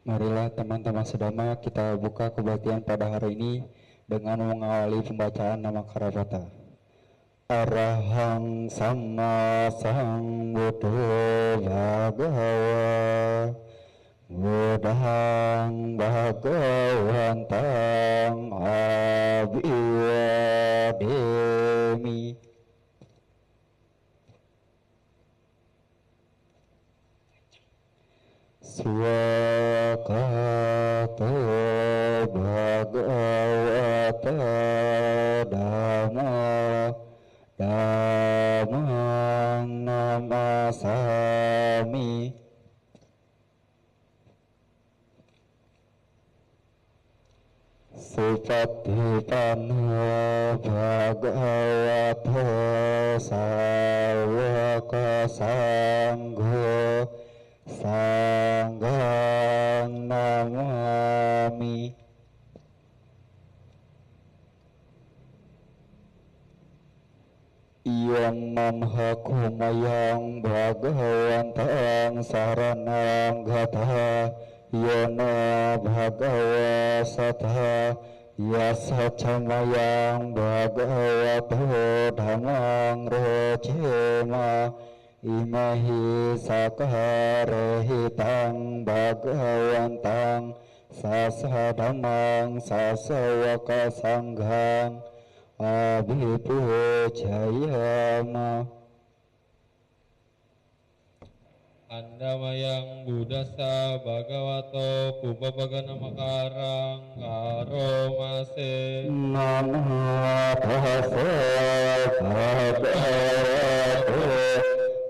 Marilah teman-teman sedama kita buka kebaktian pada hari ini dengan mengawali pembacaan nama Karabata. Arahang Sama Sambuddho Bhagava Budahang Bhagawantang Abhiwademi. Swakato Bhagavata Dhamma Dhammang Namasami. Supatipanna Bhagavato Sawaka Sangho Sanghang Namami. Iyang mamhakumayang Bhagawantang saranang gataha Yana Bhagava Satha Yasa Chamayang Bhagavato Dhammang Rojema Imahi Sakarehitang Bhagawantang Sasa Dhammang Sasawaka Sanghang Abhipujayama. Andamayang Buddhasa Bhagavato Pubbabagana Makarang Karomase. Namo tassa bhagavato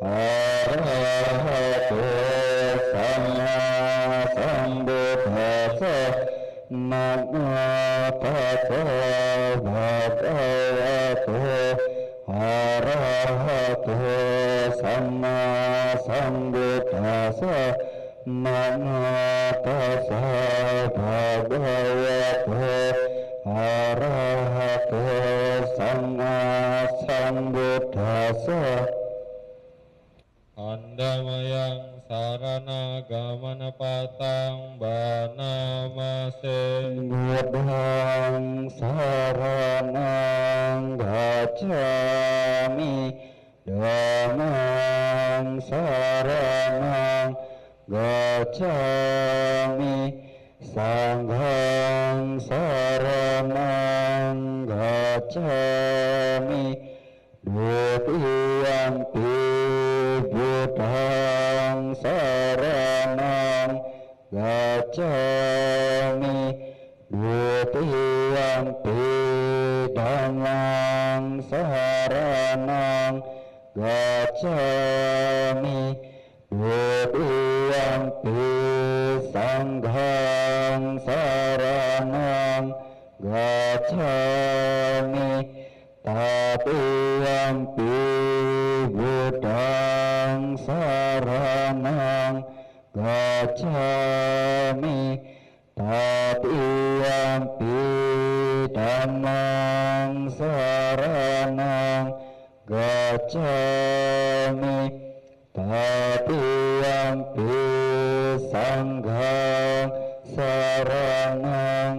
arahato sama sambuddhassa. Namo tassa bhagavato arahato sama sambuddhassa. Namo tassa bhagavato arahato sama sambuddhassa. Andamayang sarana gamana patang banamase. Buddhang saranang gacchami Dhammang saranang gacchami Sanghang saranang gacchami Dutiyampi Buddhang saranang gacchami Dutiyampi Dhammang saranang gacchami Dutiyampi Sanghang saranang gacchami Tatiyampi Buddhang saranang gacchami Tatiyampi Dhammang saranang gacchami Tatiyampi Sanghang saranang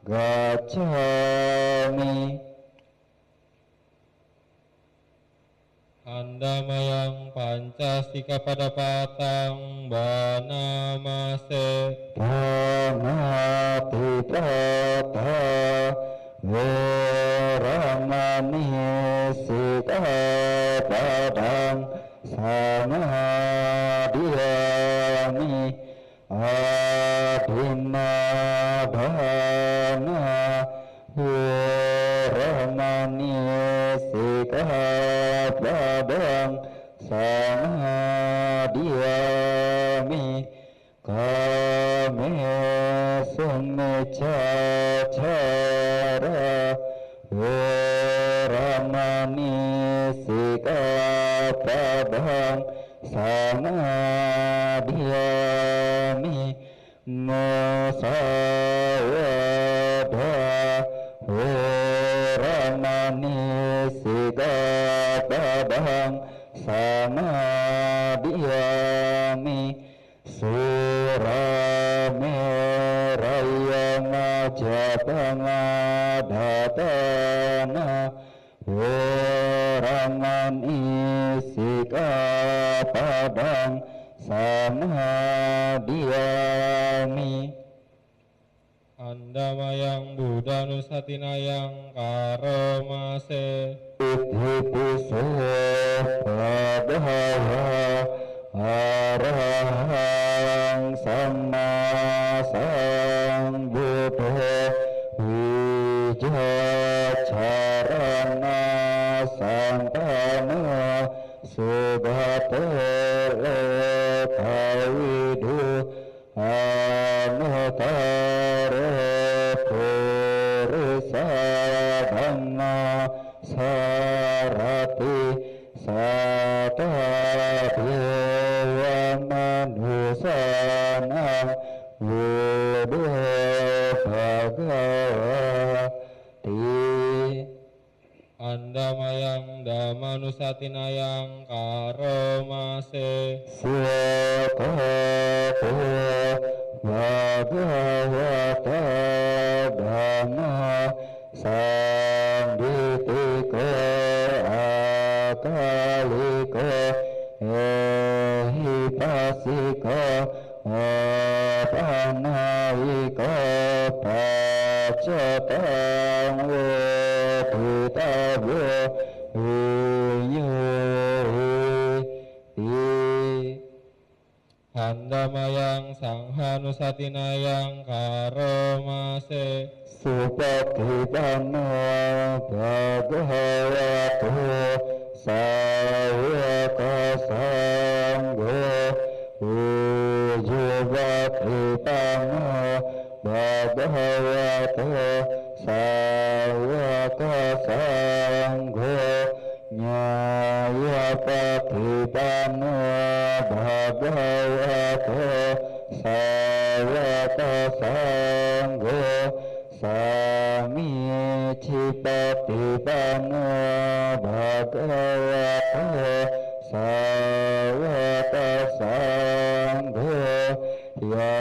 gacchami. Andamayang Pancasika pada patang banamase. Pranati tata Veramani Sikapadang Samadhiyami Adinadhana Veramani Sikapadang Samadhiyami Kame Sumicacara Veramani Sikapadang Samadhiyami Musawada Veramani Sikapadang Samadhiyami Surame padang samadiyami. Andamayang Buddha Nusatinayang Karomase. Ithi piso bhagava arahang sama sambuddho wijacarana santana subhato lekawidu anutara purisa dhamma sarati sata dewa manusana wudu bhagavati. Andamayang Damanusatinayang Karomase. Swakato bhagavata dhamma sanditiko akaliko ehipasiko apanaiko pacatang wetitabyo Andamayang Sanghanusatinayang Karomase. Supatipano bhagavato sawaka sangho ujupatipano bhagavato sawaka sangho nyayapatipano bhagavato sawaka sangho sami cipatipano bhagavato sawaka sangho ya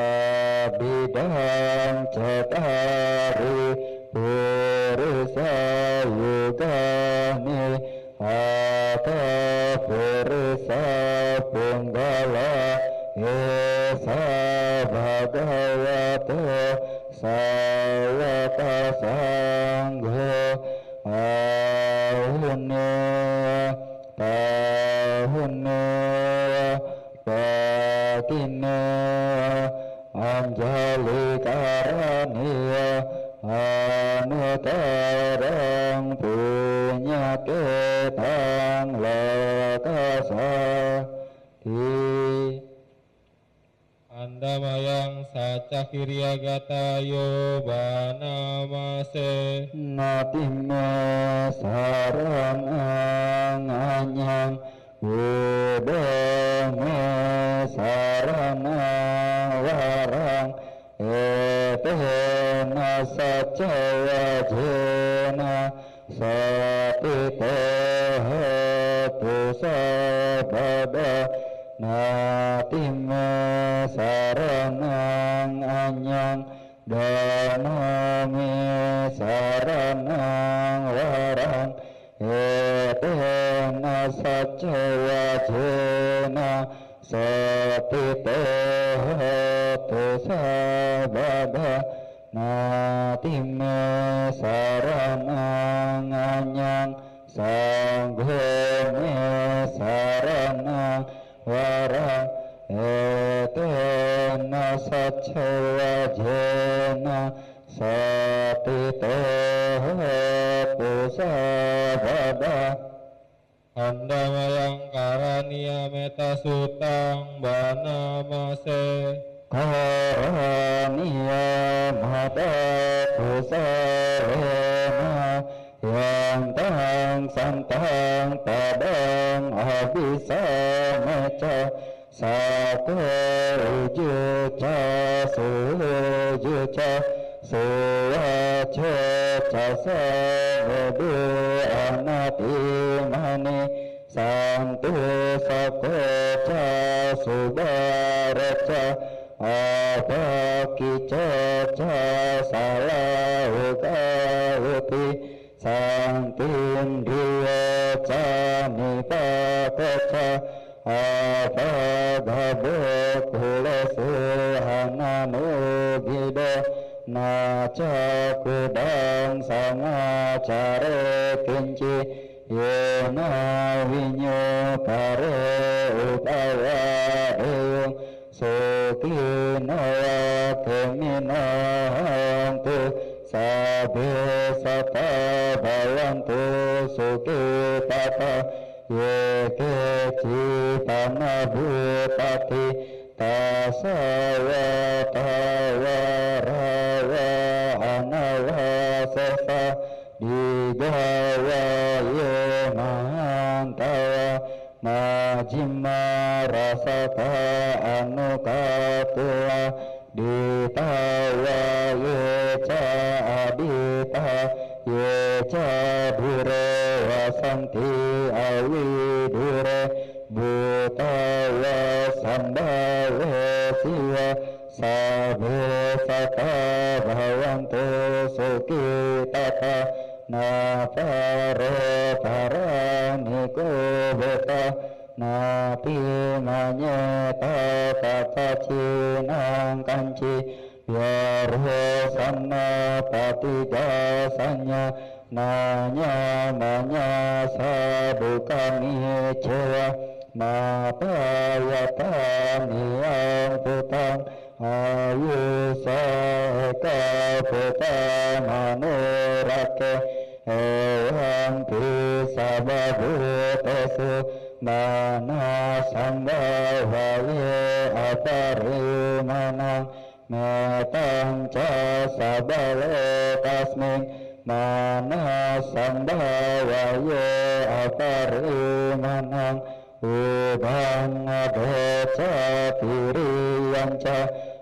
bidang cetari purisa yugani atha purisa punggala esa bhagavato sawaka sangho ahune tahune patine anjali karaniya anutarang punyaketang lakasati. Andamayang Sacakiryagatayo Banamase. Natime saranang anyang budame saranang warang etena sacawajena satitehetu sabada natime saranang anyang danami saranang warang etena sacawajena satitehetu sabada natime saranang anyang sanggone saranang warang etena sacawajena satitehetu sabada. Andamayang Karaniya Meta Sutang Banamase. Karaniya mata kusarena yang tang santang padang abisa meca satu juta sujuca suwaca casa vedu anati mani santu sakoca subaraca apakica salauti santin dia cani pakoca apagabok hulesu hananugido naca kudang samacare kinci yena winyo pare upaya deyung sukino keminantu sabe sata bayantu sukitata yeke cipana bupati tasaya tawarawa anawasesa digawa yemantawa majima rasaka anukatua ditawa yeca adita yeca dure wasanti awidure butawa sambawa siwa sabe sata bhavantu sukitata naparo paraniko beta napi manyeta tata cinang kanci biarho sama patigasanya nanya manya sabukani cewa mapayatani yang putang ayu seka putang manurake ewan pisababu tesu mana sambawaye aparimanang metang casabale tasming mana sambawaye aparimanang ubang adeca tiriyanca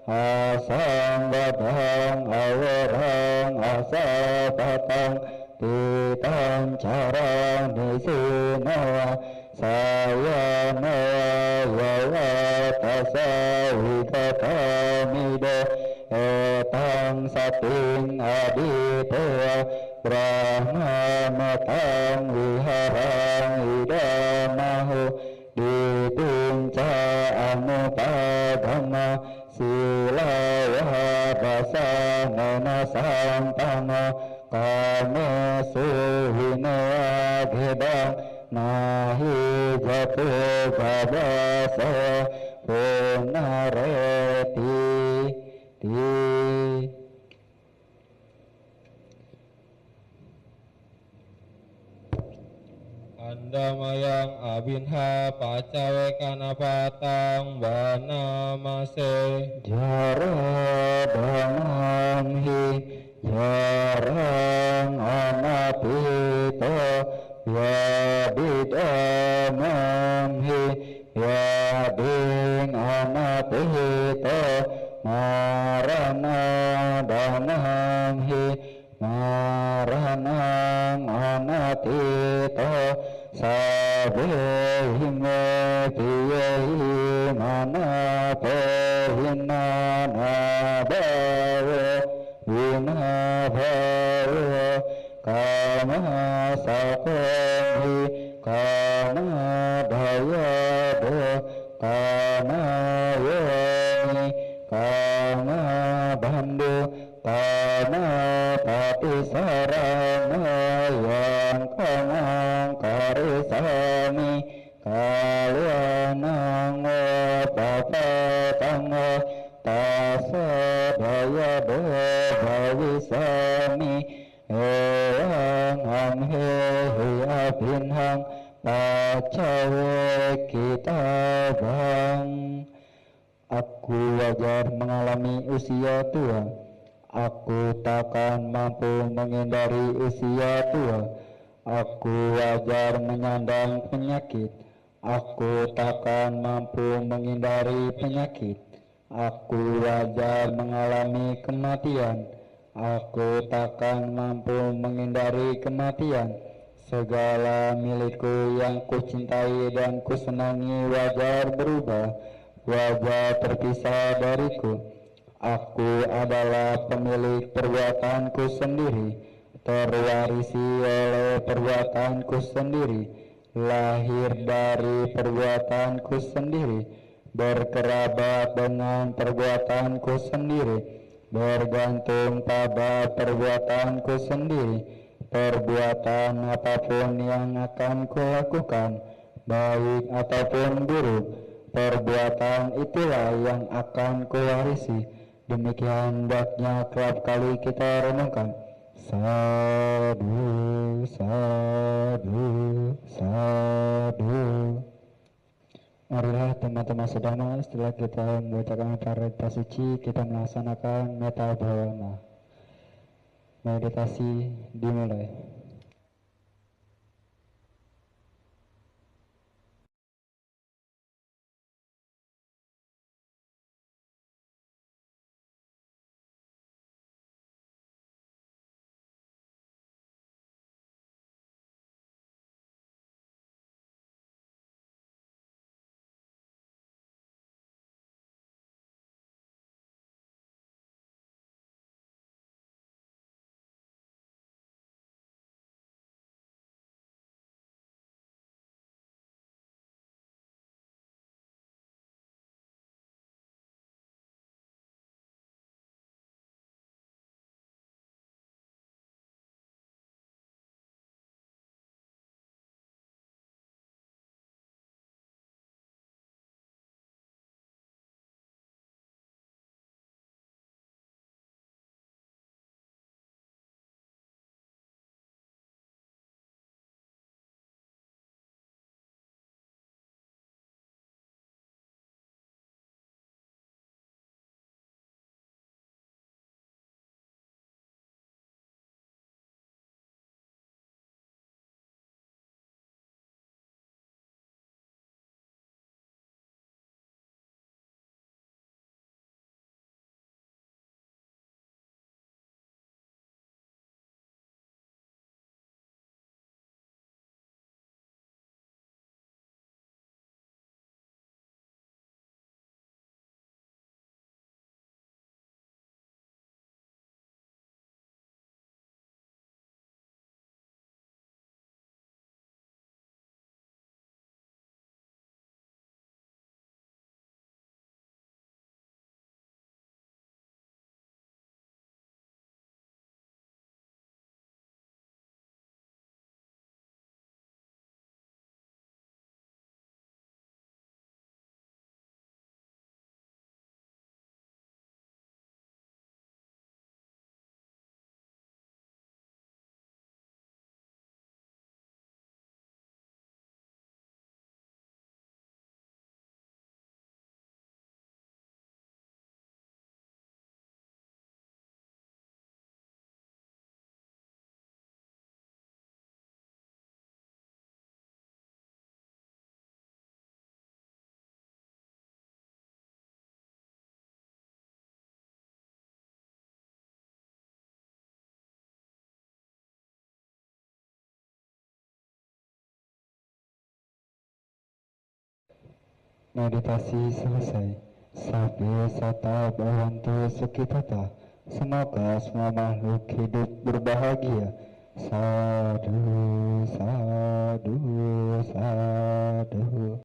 asang badang awarang asapatang titang carang nisinawa saya nawa tasawikatamido etang sating aditewa brahma matang wiharang idamahu ditunca anupadama silawa rasa nana sampama kame suhine agedang nahi jatu babasa punareti Andamayang abinha pacawe kanapatang banamase jara damamhi jarang anapito yadidamamhi yading anapito marana damamhi maranang anatito sabehime piyehi manapehina nabawo vinabawo kama sakohi kama dayado kama yoni kama bandu kama patisarana yang kamang karisami kalianang papatang tasadayado bhavisami eyang amhehi abinhang pacawe kitabang. Aku wajar mengalami usia tua. Aku takkan mampu menghindari usia tua. Aku wajar menyandang penyakit. Aku takkan mampu menghindari penyakit. Aku wajar mengalami kematian. Aku takkan mampu menghindari kematian. Segala milikku yang kucintai dan kusenangi wajar berubah, wajar terpisah dariku. Aku adalah pemilik perbuatanku sendiri, terwarisi oleh perbuatanku sendiri, lahir dari perbuatanku sendiri, berkerabat dengan perbuatanku sendiri, bergantung pada perbuatanku sendiri. Perbuatan apapun yang akan kulakukan, baik ataupun buruk, perbuatan itulah yang akan kuwarisi. Demikian hendaknya kerap kali kita renungkan. Sadu, sadu, sadu. Marilah teman-teman sedama, setelah kita membacakan parita suci, kita melaksanakan meta bhavana. Meditasi dimulai. Meditasi selesai. Sabya sata bhavantu sukhitata. Semoga semua makhluk hidup berbahagia. Sadu, sadu, sadu.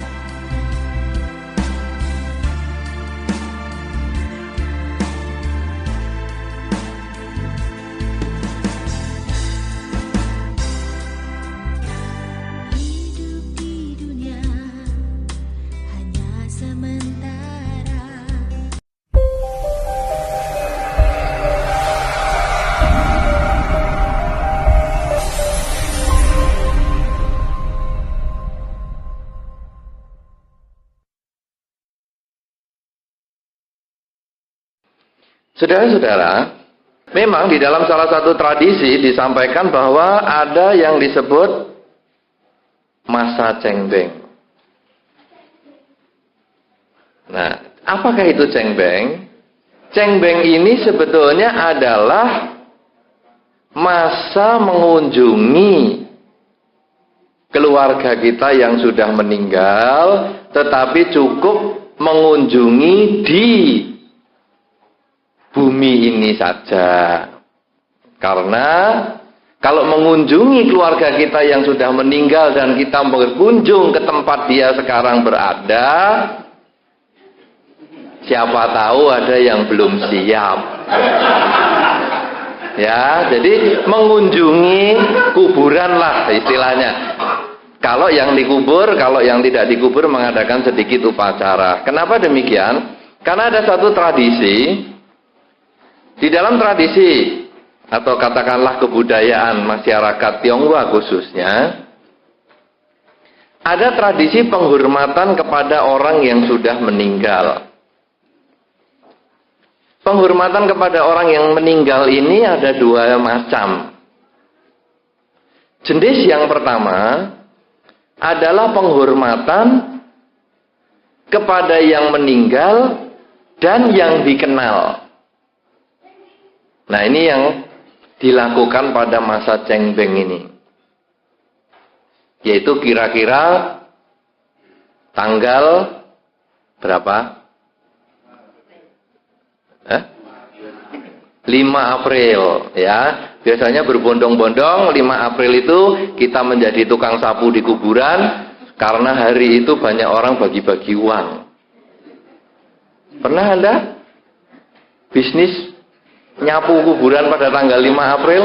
Saudara-saudara, memang di dalam salah satu tradisi disampaikan bahwa ada yang disebut masa cengbeng. Nah, apakah itu cengbeng? Cengbeng ini sebetulnya adalah masa mengunjungi keluarga kita yang sudah meninggal, tetapi cukup mengunjungi di bumi ini saja. Karena Kalau mengunjungi keluarga kita yang sudah meninggal dan kita berkunjung ke tempat dia sekarang berada, siapa tahu ada yang belum siap. Ya, jadi mengunjungi kuburan lah istilahnya. Kalau yang dikubur, kalau yang tidak dikubur mengadakan sedikit upacara. Kenapa demikian? Karena ada satu tradisi, di dalam tradisi atau katakanlah kebudayaan masyarakat Tionghoa khususnya, ada tradisi penghormatan kepada orang yang sudah meninggal. Penghormatan kepada orang yang meninggal ini ada dua macam. Jenis yang pertama adalah penghormatan kepada yang meninggal dan yang dikenal. Nah, ini yang dilakukan pada masa cengbeng ini. Yaitu kira-kira tanggal berapa? 5 April ya. Biasanya berbondong-bondong 5 April itu kita menjadi tukang sapu di kuburan karena hari itu banyak orang bagi-bagi uang. Pernah Anda bisnis nyapu kuburan pada tanggal 5 April?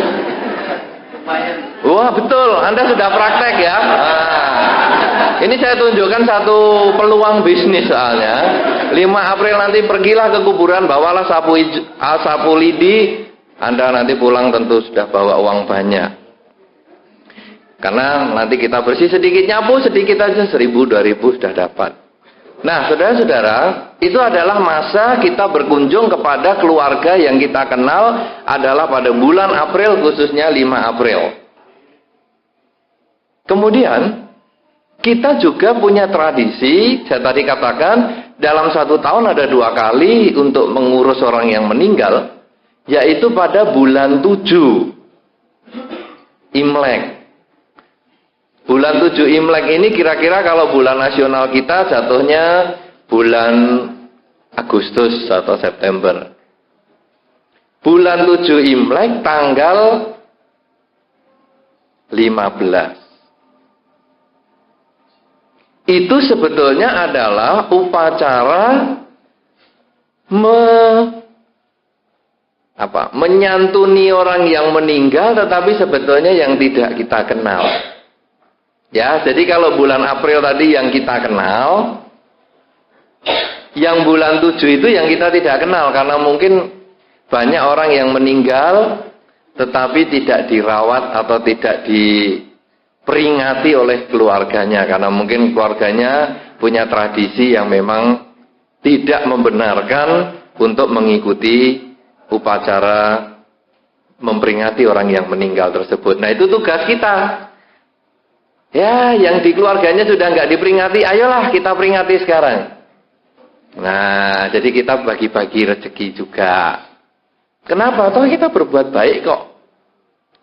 Wah, betul, Anda sudah praktek ya. Nah, ini saya tunjukkan satu peluang bisnis soalnya. 5 April nanti pergilah ke kuburan, bawalah sapu lidi. Anda nanti pulang tentu sudah bawa uang banyak. Karena nanti kita bersih sedikit, nyapu sedikit aja, 1.000, 2.000 sudah dapat. Nah, saudara-saudara, itu adalah masa kita berkunjung kepada keluarga yang kita kenal adalah pada bulan April, khususnya 5 April. Kemudian, kita juga punya tradisi, saya tadi katakan, dalam 1 tahun ada 2 kali untuk mengurus orang yang meninggal, yaitu pada bulan 7, Imlek. Bulan 7 Imlek ini kira-kira kalau bulan nasional kita jatuhnya bulan Agustus atau September. Bulan 7 Imlek tanggal 15. Itu sebetulnya adalah upacara menyantuni orang yang meninggal tetapi sebetulnya yang tidak kita kenal. Ya, jadi kalau bulan April tadi yang kita kenal, yang bulan 7 itu yang kita tidak kenal karena mungkin banyak orang yang meninggal tetapi tidak dirawat atau tidak diperingati oleh keluarganya karena mungkin keluarganya punya tradisi yang memang tidak membenarkan untuk mengikuti upacara memperingati orang yang meninggal tersebut. Nah, itu tugas kita. Ya, yang di keluarganya sudah nggak diperingati, ayolah kita peringati sekarang. Nah, jadi kita bagi-bagi rezeki juga. Kenapa? Toh kita berbuat baik kok.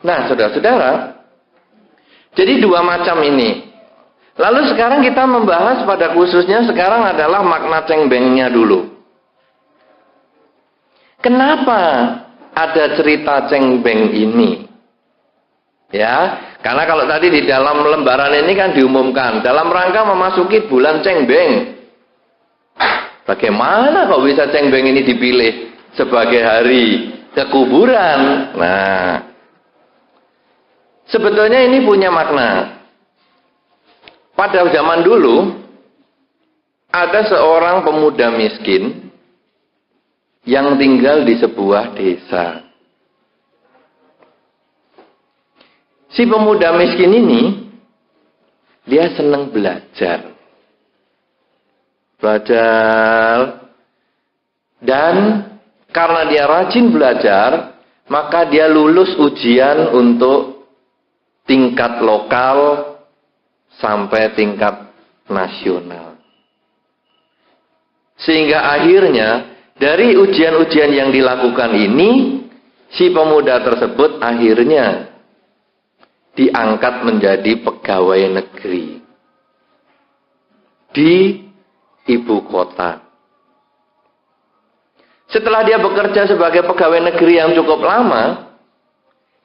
Nah, saudara-saudara, jadi 2 macam ini. Lalu sekarang kita membahas pada khususnya sekarang adalah makna cengbengnya dulu. Kenapa ada cerita cengbeng ini? Ya, karena kalau tadi di dalam lembaran ini kan diumumkan dalam rangka memasuki bulan cengbeng. Bagaimana kok bisa cengbeng ini dipilih sebagai hari kekuburan? Nah, sebetulnya ini punya makna. Pada zaman dulu ada seorang pemuda miskin yang tinggal di sebuah desa. Si pemuda miskin ini, dia senang belajar. Dan karena dia rajin belajar, maka dia lulus ujian untuk tingkat lokal sampai tingkat nasional. Sehingga akhirnya, dari ujian-ujian yang dilakukan ini, si pemuda tersebut akhirnya diangkat menjadi pegawai negeri di ibu kota. Setelah dia bekerja sebagai pegawai negeri yang cukup lama,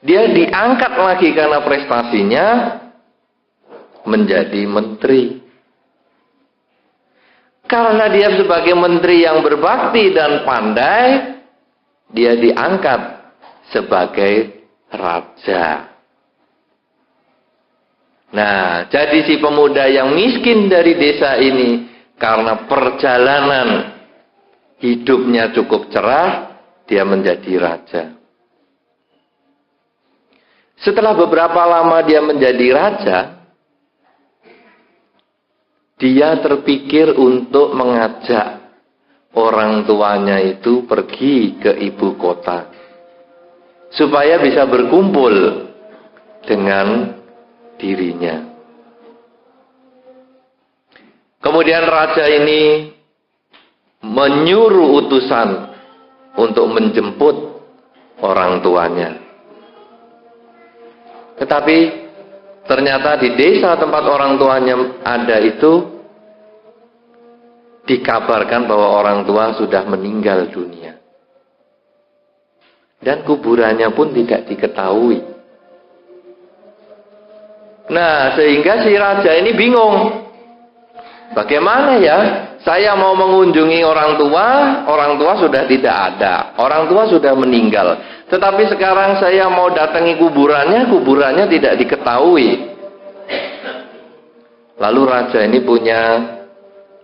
dia diangkat lagi karena prestasinya menjadi menteri. Karena dia sebagai menteri yang berbakti dan pandai, dia diangkat sebagai raja. Nah, jadi si pemuda yang miskin dari desa ini, karena perjalanan hidupnya cukup cerah, dia menjadi raja. Setelah beberapa lama dia menjadi raja, dia terpikir untuk mengajak orang tuanya itu pergi ke ibu kota, supaya bisa berkumpul dengan dirinya. Kemudian raja ini menyuruh utusan untuk menjemput orang tuanya. Tetapi ternyata di desa tempat orang tuanya ada itu dikabarkan bahwa orang tua sudah meninggal dunia. Dan kuburannya pun tidak diketahui. Nah, sehingga si raja ini bingung. Bagaimana ya? Saya mau mengunjungi orang tua sudah tidak ada. Orang tua sudah meninggal. Tetapi sekarang saya mau datangi kuburannya tidak diketahui. Lalu raja ini punya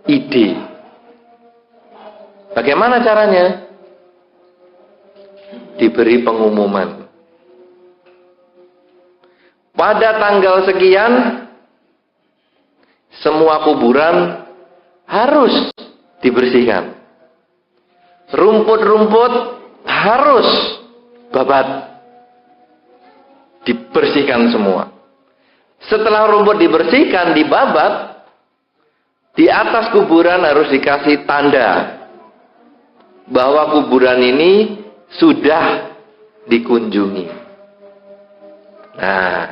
ide. Bagaimana caranya? Diberi pengumuman. Pada tanggal sekian, semua kuburan harus dibersihkan. Rumput-rumput harus babat. Dibersihkan semua. Setelah rumput dibersihkan, dibabat, di atas kuburan harus dikasih tanda bahwa kuburan ini sudah dikunjungi. Nah,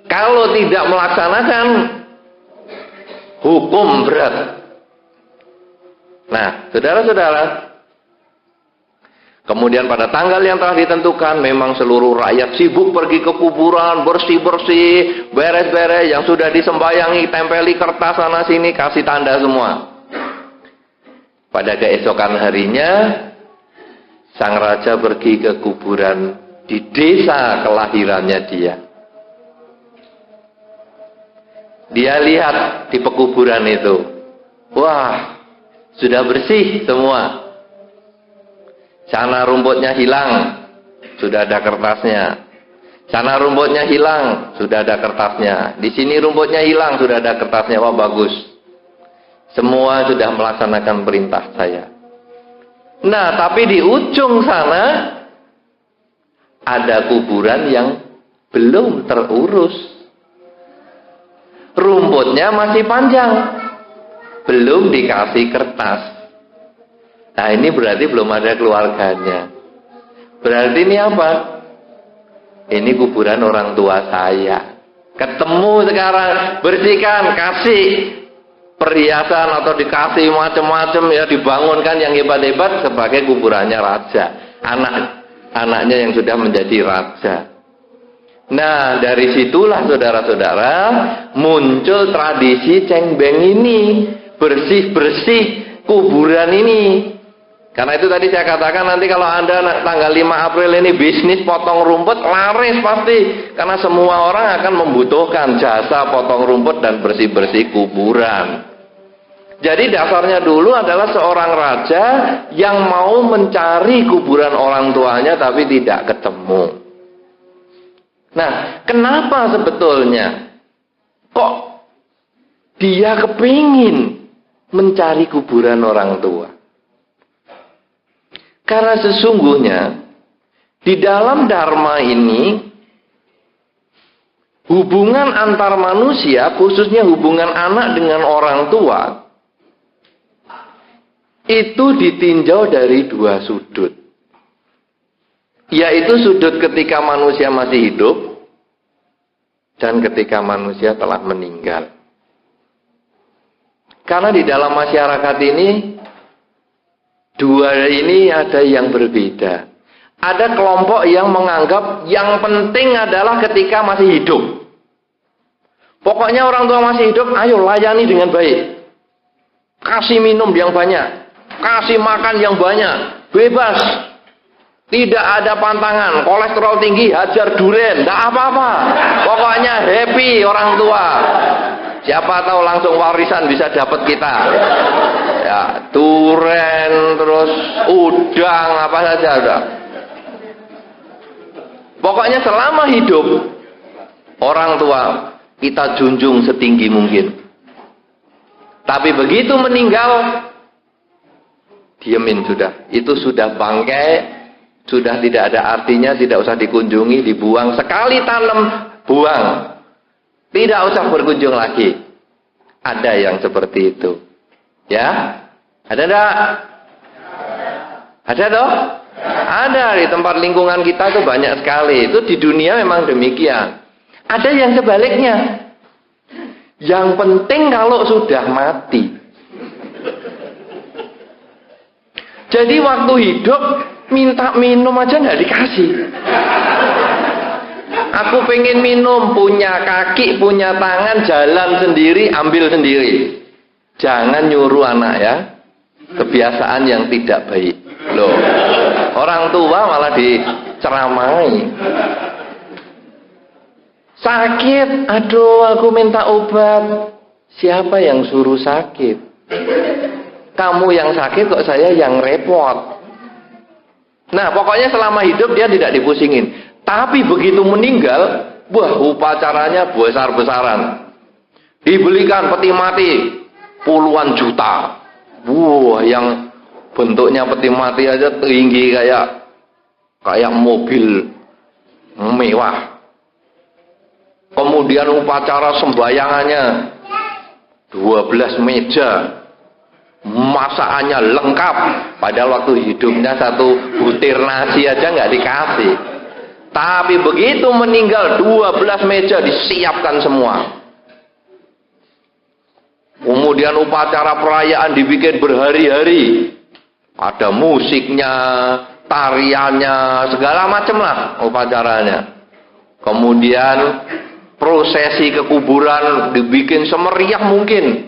kalau tidak melaksanakan, hukum berat. Nah, saudara-saudara, kemudian pada tanggal yang telah ditentukan, memang seluruh rakyat sibuk pergi ke kuburan, bersih-bersih, beres-beres, yang sudah disembayangi, tempeli kertas sana sini, kasih tanda semua. Pada keesokan harinya, sang raja pergi ke kuburan di desa kelahirannya dia. Dia lihat di pekuburan itu, wah, sudah bersih semua. Sana rumputnya hilang, sudah ada kertasnya. Sana rumputnya hilang, sudah ada kertasnya. Di sini rumputnya hilang, sudah ada kertasnya. Wah, bagus. Semua sudah melaksanakan perintah saya. Nah, tapi di ujung sana ada kuburan yang belum terurus. Rumputnya masih panjang, belum dikasih kertas. Nah, ini berarti belum ada keluarganya. Berarti ini apa? Ini kuburan orang tua saya. Ketemu sekarang, bersihkan, kasih perhiasan atau dikasih macam-macam, ya, dibangunkan yang hebat-hebat sebagai kuburannya raja. Anaknya yang sudah menjadi raja. Nah, dari situlah saudara-saudara muncul tradisi cengbeng ini, bersih-bersih kuburan ini. Karena itu tadi saya katakan, nanti kalau Anda tanggal 5 April ini bisnis potong rumput, laris pasti. Karena semua orang akan membutuhkan jasa potong rumput dan bersih-bersih kuburan. Jadi dasarnya dulu adalah seorang raja yang mau mencari kuburan orang tuanya tapi tidak ketemu. Nah, kenapa sebetulnya kok dia kepingin mencari kuburan orang tua? Karena sesungguhnya di dalam dharma ini, hubungan antar manusia, khususnya hubungan anak dengan orang tua, itu ditinjau dari dua sudut. Yaitu sudut ketika manusia masih hidup dan ketika manusia telah meninggal. Karena di dalam masyarakat ini, dua ini ada yang berbeda. Ada kelompok yang menganggap yang penting adalah ketika masih hidup. Pokoknya orang tua masih hidup, ayo layani dengan baik. Kasih minum yang banyak, kasih makan yang banyak, bebas. Tidak ada pantangan, kolesterol tinggi, hajar duren, tidak apa-apa. Pokoknya happy orang tua. Siapa tahu langsung warisan bisa dapat kita. Ya, duren, terus udang, apa saja udah. Pokoknya selama hidup, orang tua kita junjung setinggi mungkin. Tapi begitu meninggal, diemin sudah. Itu sudah bangkai, sudah tidak ada artinya, tidak usah dikunjungi, dibuang. Sekali tanam, buang. Tidak usah berkunjung lagi. Ada yang seperti itu. Ya? Ada enggak? Ada toh? Ada, di tempat lingkungan kita itu banyak sekali. Itu di dunia memang demikian. Ada yang sebaliknya. Yang penting kalau sudah mati. Jadi waktu hidup minta minum aja nggak dikasih. Aku pengen minum, punya kaki, punya tangan, jalan sendiri, ambil sendiri. Jangan nyuruh anak ya. Kebiasaan yang tidak baik. Loh, orang tua malah diceramai. Sakit, aduh aku minta obat. Siapa yang suruh sakit? Kamu yang sakit kok saya yang repot. Nah pokoknya selama hidup dia tidak dipusingin. Tapi begitu meninggal, wah upacaranya besar-besaran. Dibelikan peti mati puluhan juta. Wah yang bentuknya peti mati aja tinggi kayak mobil mewah. Kemudian upacara sembayangannya 12 meja. Masakannya lengkap. Padahal waktu hidupnya satu butir nasi aja nggak dikasih. Tapi begitu meninggal 12 meja disiapkan semua. Kemudian upacara perayaan dibikin berhari-hari. Ada musiknya, tariannya, segala macam lah upacaranya. Kemudian prosesi ke kuburan dibikin semeriah mungkin.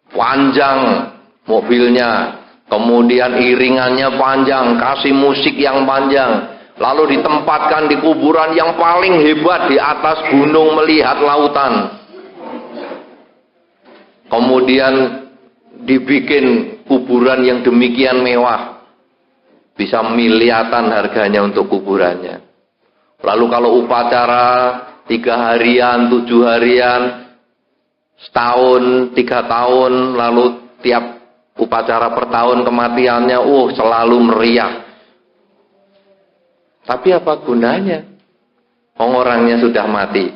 Panjang mobilnya, kemudian iringannya panjang, kasih musik yang panjang, lalu ditempatkan di kuburan yang paling hebat di atas gunung melihat lautan. Kemudian dibikin kuburan yang demikian mewah, bisa miliatan harganya untuk kuburannya. Lalu kalau upacara 3 harian, 7 harian, setahun, 3 tahun, lalu tiap upacara per tahun kematiannya, selalu meriah. Tapi apa gunanya? Orangnya sudah mati.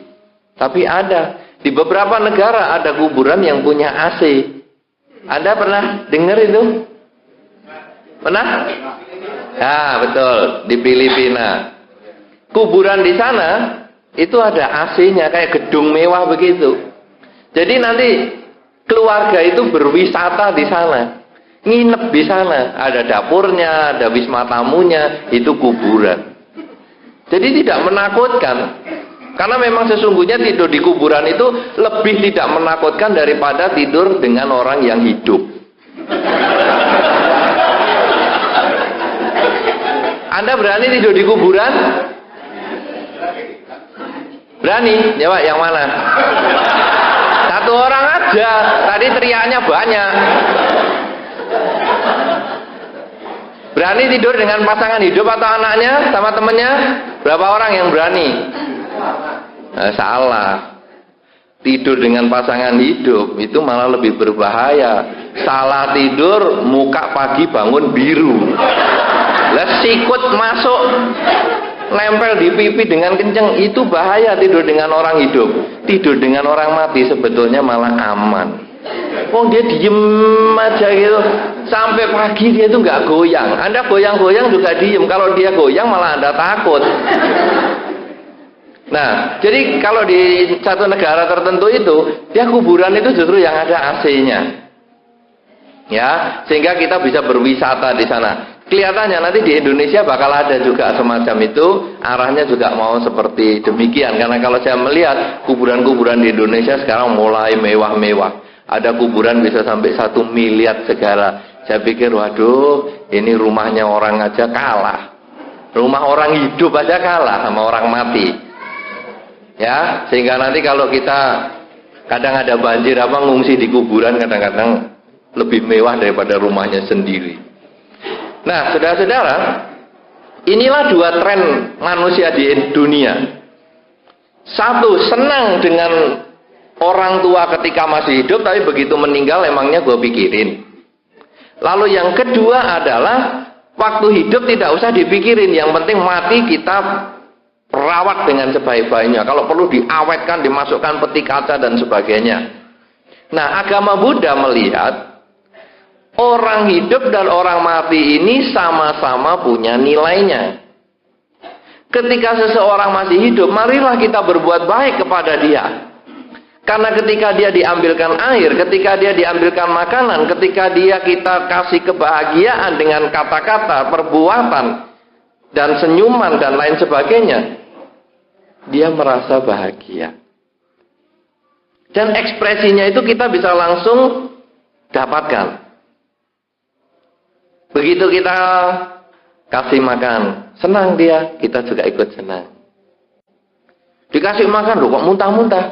Tapi ada, di beberapa negara ada kuburan yang punya AC. Anda pernah dengar itu? Pernah? Ya, betul, di Filipina. Kuburan di sana, itu ada AC-nya, kayak gedung mewah begitu. Jadi nanti keluarga itu berwisata di sana, nginep di sana, ada dapurnya, ada wisma tamunya, itu kuburan. Jadi tidak menakutkan, karena memang sesungguhnya tidur di kuburan itu lebih tidak menakutkan daripada tidur dengan orang yang hidup. Anda berani tidur di kuburan? Berani? Jawab yang mana? Satu orang aja, tadi teriaknya banyak. Berani tidur dengan pasangan hidup atau anaknya sama temennya? Berapa orang yang berani? Salah. Tidur dengan pasangan hidup itu malah lebih berbahaya. Salah tidur, muka pagi bangun biru. Lah sikut masuk, nempel di pipi dengan kenceng, itu bahaya. Tidur dengan orang hidup. Tidur dengan orang mati sebetulnya malah aman. Dia diem aja gitu sampai pagi, dia itu nggak goyang. Anda goyang-goyang juga diem. Kalau dia goyang malah Anda takut. Nah, jadi kalau di satu negara tertentu itu, dia kuburan itu justru yang ada AC-nya. Ya, sehingga kita bisa berwisata di sana. Kelihatannya nanti di Indonesia bakal ada juga semacam itu, arahnya juga mau seperti demikian. Karena kalau saya melihat kuburan-kuburan di Indonesia sekarang mulai mewah-mewah. Ada kuburan bisa sampai 1 miliar segala. Saya pikir, waduh, ini rumahnya orang aja kalah. Rumah orang hidup aja kalah sama orang mati. Ya, sehingga nanti kalau kita kadang ada banjir apa ngungsi di kuburan kadang-kadang lebih mewah daripada rumahnya sendiri. Nah, saudara-saudara, inilah 2 tren manusia di dunia. Satu, senang dengan orang tua ketika masih hidup, tapi begitu meninggal emangnya gue pikirin. Lalu yang kedua adalah waktu hidup tidak usah dipikirin, yang penting mati kita rawat dengan sebaik-baiknya. Kalau perlu diawetkan, dimasukkan peti kaca dan sebagainya. Nah, agama Buddha melihat orang hidup dan orang mati ini sama-sama punya nilainya. Ketika seseorang masih hidup, marilah kita berbuat baik kepada dia. Karena ketika dia diambilkan air, ketika dia diambilkan makanan, ketika dia kita kasih kebahagiaan dengan kata-kata, perbuatan, dan senyuman dan lain sebagainya, dia merasa bahagia. Dan ekspresinya itu kita bisa langsung dapatkan. Begitu kita kasih makan, senang dia, kita juga ikut senang. Dikasih makan, loh kok muntah-muntah,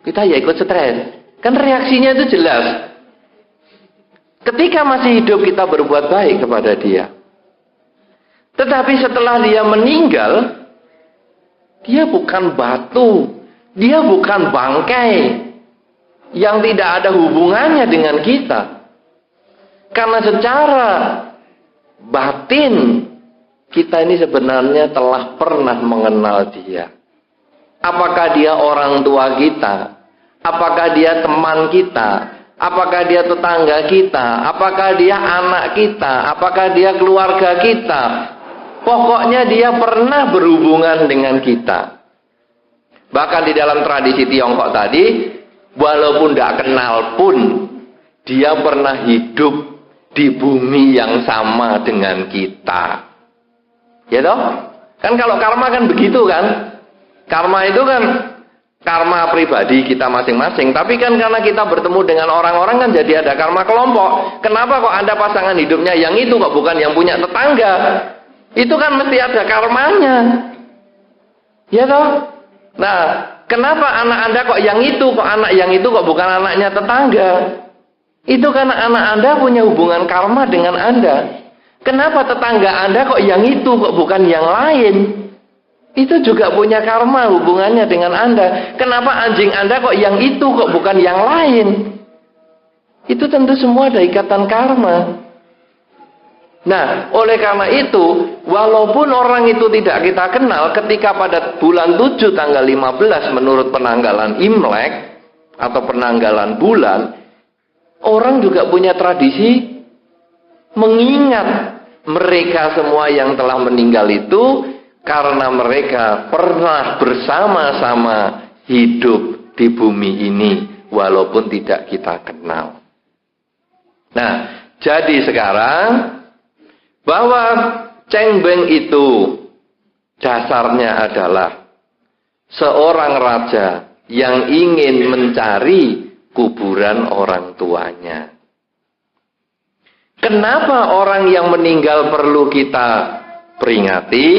kita ya ikut stres. Kan reaksinya itu jelas. Ketika masih hidup kita berbuat baik kepada dia. Tetapi setelah dia meninggal, dia bukan batu, dia bukan bangkai yang tidak ada hubungannya dengan kita. Karena secara batin kita ini sebenarnya telah pernah mengenal dia. Apakah dia orang tua kita? Apakah dia teman kita? Apakah dia tetangga kita? Apakah dia anak kita? Apakah dia keluarga kita? Pokoknya dia pernah berhubungan dengan kita. Bahkan di dalam tradisi Tiongkok tadi, walaupun tidak kenal pun, dia pernah hidup di bumi yang sama dengan kita. Ya toh? Kan kalau karma kan begitu kan? Karma itu kan karma pribadi kita masing-masing. Tapi kan karena kita bertemu dengan orang-orang kan jadi ada karma kelompok. Kenapa kok Anda pasangan hidupnya yang itu kok bukan yang punya tetangga? Itu kan mesti ada karmanya. Ya toh? Nah, kenapa anak Anda kok yang itu, kok anak yang itu kok bukan anaknya tetangga? Itu karena anak Anda punya hubungan karma dengan Anda. Kenapa tetangga Anda kok yang itu, kok bukan yang lain? Itu juga punya karma hubungannya dengan Anda. Kenapa anjing Anda kok yang itu, kok bukan yang lain? Itu tentu semua ada ikatan karma. Nah, oleh karena itu, walaupun orang itu tidak kita kenal, ketika pada bulan 7 tanggal 15 menurut penanggalan Imlek, atau penanggalan bulan, orang juga punya tradisi mengingat mereka semua yang telah meninggal itu karena mereka pernah bersama-sama hidup di bumi ini walaupun tidak kita kenal. Nah, jadi sekarang bahwa cengbeng itu dasarnya adalah seorang raja yang ingin mencari kuburan orang tuanya. Kenapa orang yang meninggal perlu kita peringati?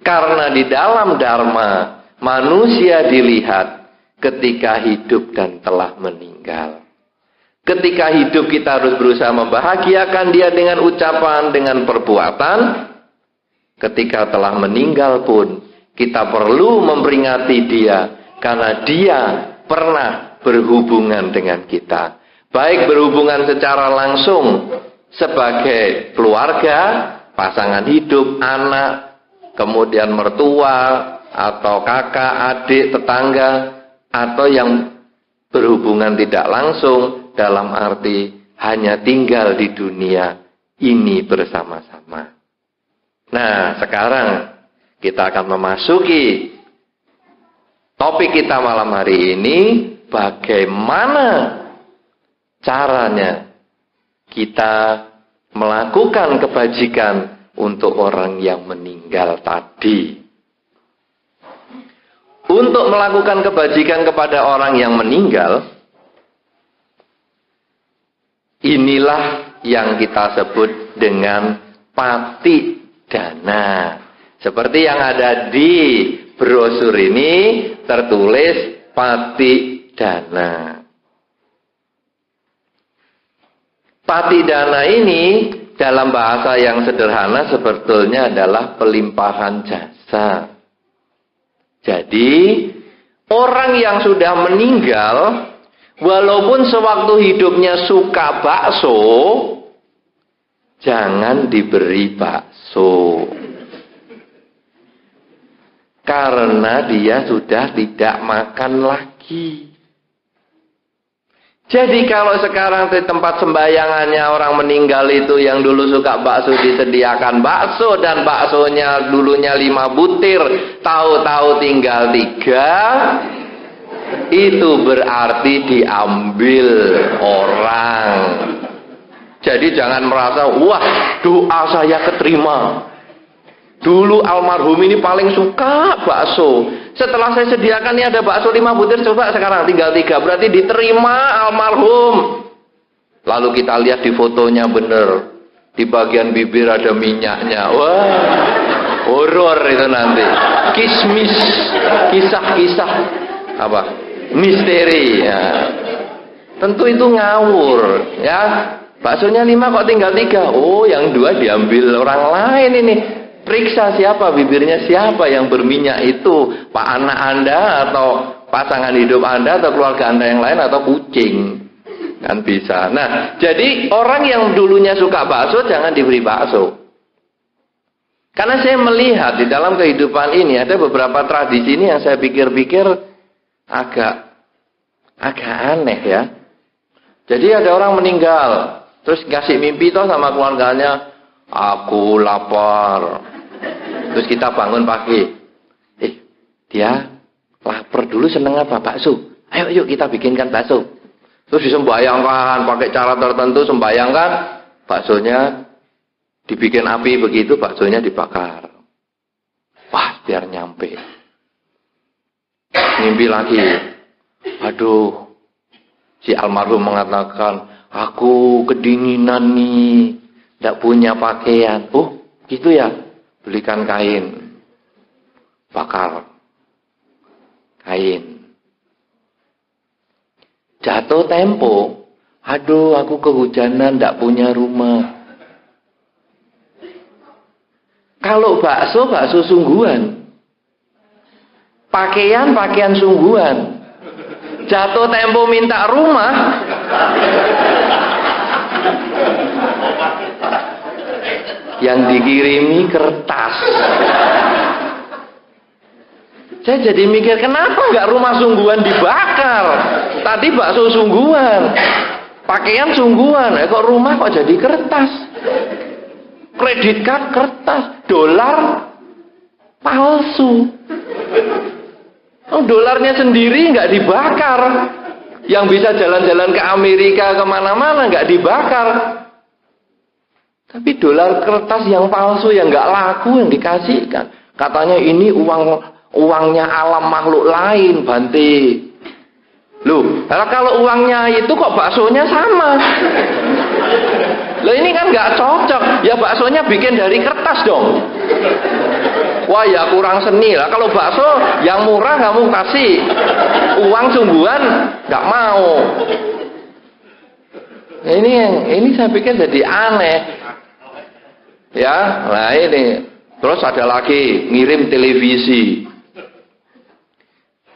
Karena di dalam Dharma manusia dilihat ketika hidup dan telah meninggal. Ketika hidup kita harus berusaha membahagiakan dia dengan ucapan, dengan perbuatan. Ketika telah meninggal pun kita perlu memperingati dia karena dia pernah berhubungan dengan kita. Baik berhubungan secara langsung sebagai keluarga, pasangan hidup, anak, kemudian mertua, atau kakak, adik, tetangga, atau yang berhubungan tidak langsung dalam arti hanya tinggal di dunia ini bersama-sama. Nah, sekarang kita akan memasuki topik kita malam hari ini, bagaimana caranya kita melakukan kebajikan untuk orang yang meninggal tadi. Untuk melakukan kebajikan kepada orang yang meninggal, inilah yang kita sebut dengan patidana. Seperti yang ada di brosur ini tertulis patidana. Patidana ini dalam bahasa yang sederhana sebetulnya adalah pelimpahan jasa. Jadi, orang yang sudah meninggal, walaupun sewaktu hidupnya suka bakso, jangan diberi bakso. Karena dia sudah tidak makan lagi. Jadi kalau sekarang di tempat sembayangannya orang meninggal itu yang dulu suka bakso disediakan bakso dan baksonya dulunya 5 butir, tahu-tahu tinggal 3, itu berarti diambil orang. Jadi jangan merasa, wah doa saya keterima. Dulu almarhum ini paling suka bakso. Setelah saya sediakan ini ada bakso 5 butir, coba sekarang tinggal 3. Berarti diterima almarhum. Lalu kita lihat di fotonya bener. Di bagian bibir ada minyaknya. Wah, horor itu nanti. Kismis, kisah-kisah apa? Misteri. Ya. Tentu itu ngawur. Ya, baksonya 5 kok tinggal 3. Oh, yang 2 diambil orang lain ini. Periksa siapa bibirnya, siapa yang berminyak itu, Pak anak Anda atau pasangan hidup Anda atau keluarga Anda yang lain atau kucing. Kan bisa. Nah, jadi orang yang dulunya suka bakso jangan diberi bakso. Karena saya melihat di dalam kehidupan ini ada beberapa tradisi ini yang saya pikir-pikir agak aneh ya. Jadi ada orang meninggal, terus kasih mimpi toh sama keluarganya, aku lapar. Terus kita bangun pagi. Dia lapar dulu seneng apa? Bakso. Ayo yuk kita bikinkan bakso. Terus disembayangkan pakai cara tertentu, sembayangkan baksonya dibikin api begitu, baksonya dibakar. Wah, biar nyampe. Mimpi lagi. Aduh. Si almarhum mengatakan, aku kedinginan nih. Tidak punya pakaian. Oh, gitu ya. Belikan kain. Bakar. Kain. Jatuh tempo. Aduh, aku kehujanan, tidak punya rumah. Kalau bakso, bakso sungguhan. Pakaian, pakaian sungguhan. Jatuh tempo minta rumah. Yang dikirimi kertas. Saya jadi mikir, kenapa nggak rumah sungguhan dibakar? Tadi bakso sungguhan, pakaian sungguhan, kok rumah kok jadi kertas? Kredit card kertas, dolar palsu. Dolarnya sendiri nggak dibakar. Yang bisa jalan-jalan ke Amerika kemana-mana nggak dibakar. Tapi dolar kertas yang palsu yang nggak laku yang dikasihkan. Katanya ini uangnya alam makhluk lain, Bante. Loh, kalau uangnya itu kok baksonya sama? Loh ini kan nggak cocok. Ya baksonya bikin dari kertas dong. Wah ya kurang seni lah. Kalau bakso yang murah kamu kasih, uang sungguhan nggak mau. Ini saya pikir jadi aneh. Ya, nah ini. Terus ada lagi ngirim televisi.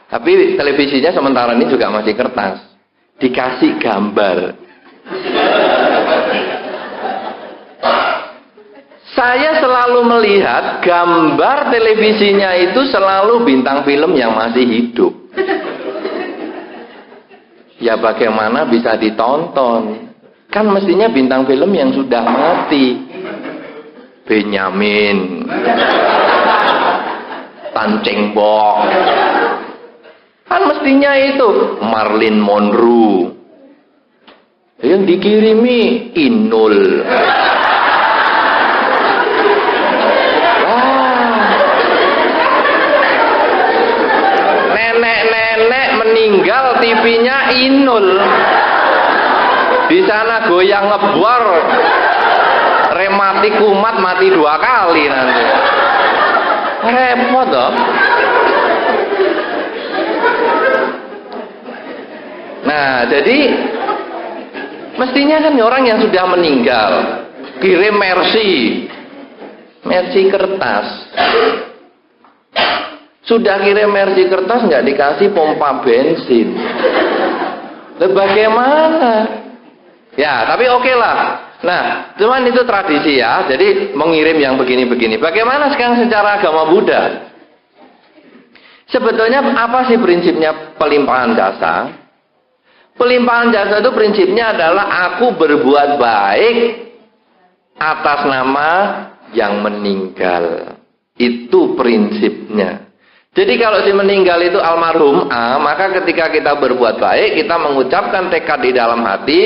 Tapi televisinya sementara ini juga masih kertas. Dikasih gambar. Saya selalu melihat gambar televisinya itu selalu bintang film yang masih hidup. Ya bagaimana bisa ditonton? Kan mestinya bintang film yang sudah mati. Benyamin, Tancengbok. Kan mestinya itu Marilyn Monroe. Yang dikirimi Inul. meninggal TV-nya inul. Di sana goyang ngebor, rematik kumat mati 2 kali nanti. Repot toh. Nah, jadi mestinya kan orang yang sudah meninggal kirim mercy kertas. Sudah kirim mercy kertas nggak dikasih pompa bensin. Bagaimana? Ya, tapi oke lah. Nah, cuman itu tradisi ya. Jadi mengirim yang begini-begini. Bagaimana sekarang secara agama Buddha? Sebetulnya apa sih prinsipnya pelimpahan jasa? Pelimpahan jasa itu prinsipnya adalah aku berbuat baik atas nama yang meninggal. Itu prinsipnya. Jadi kalau si meninggal itu almarhum A, maka ketika kita berbuat baik, kita mengucapkan tekad di dalam hati,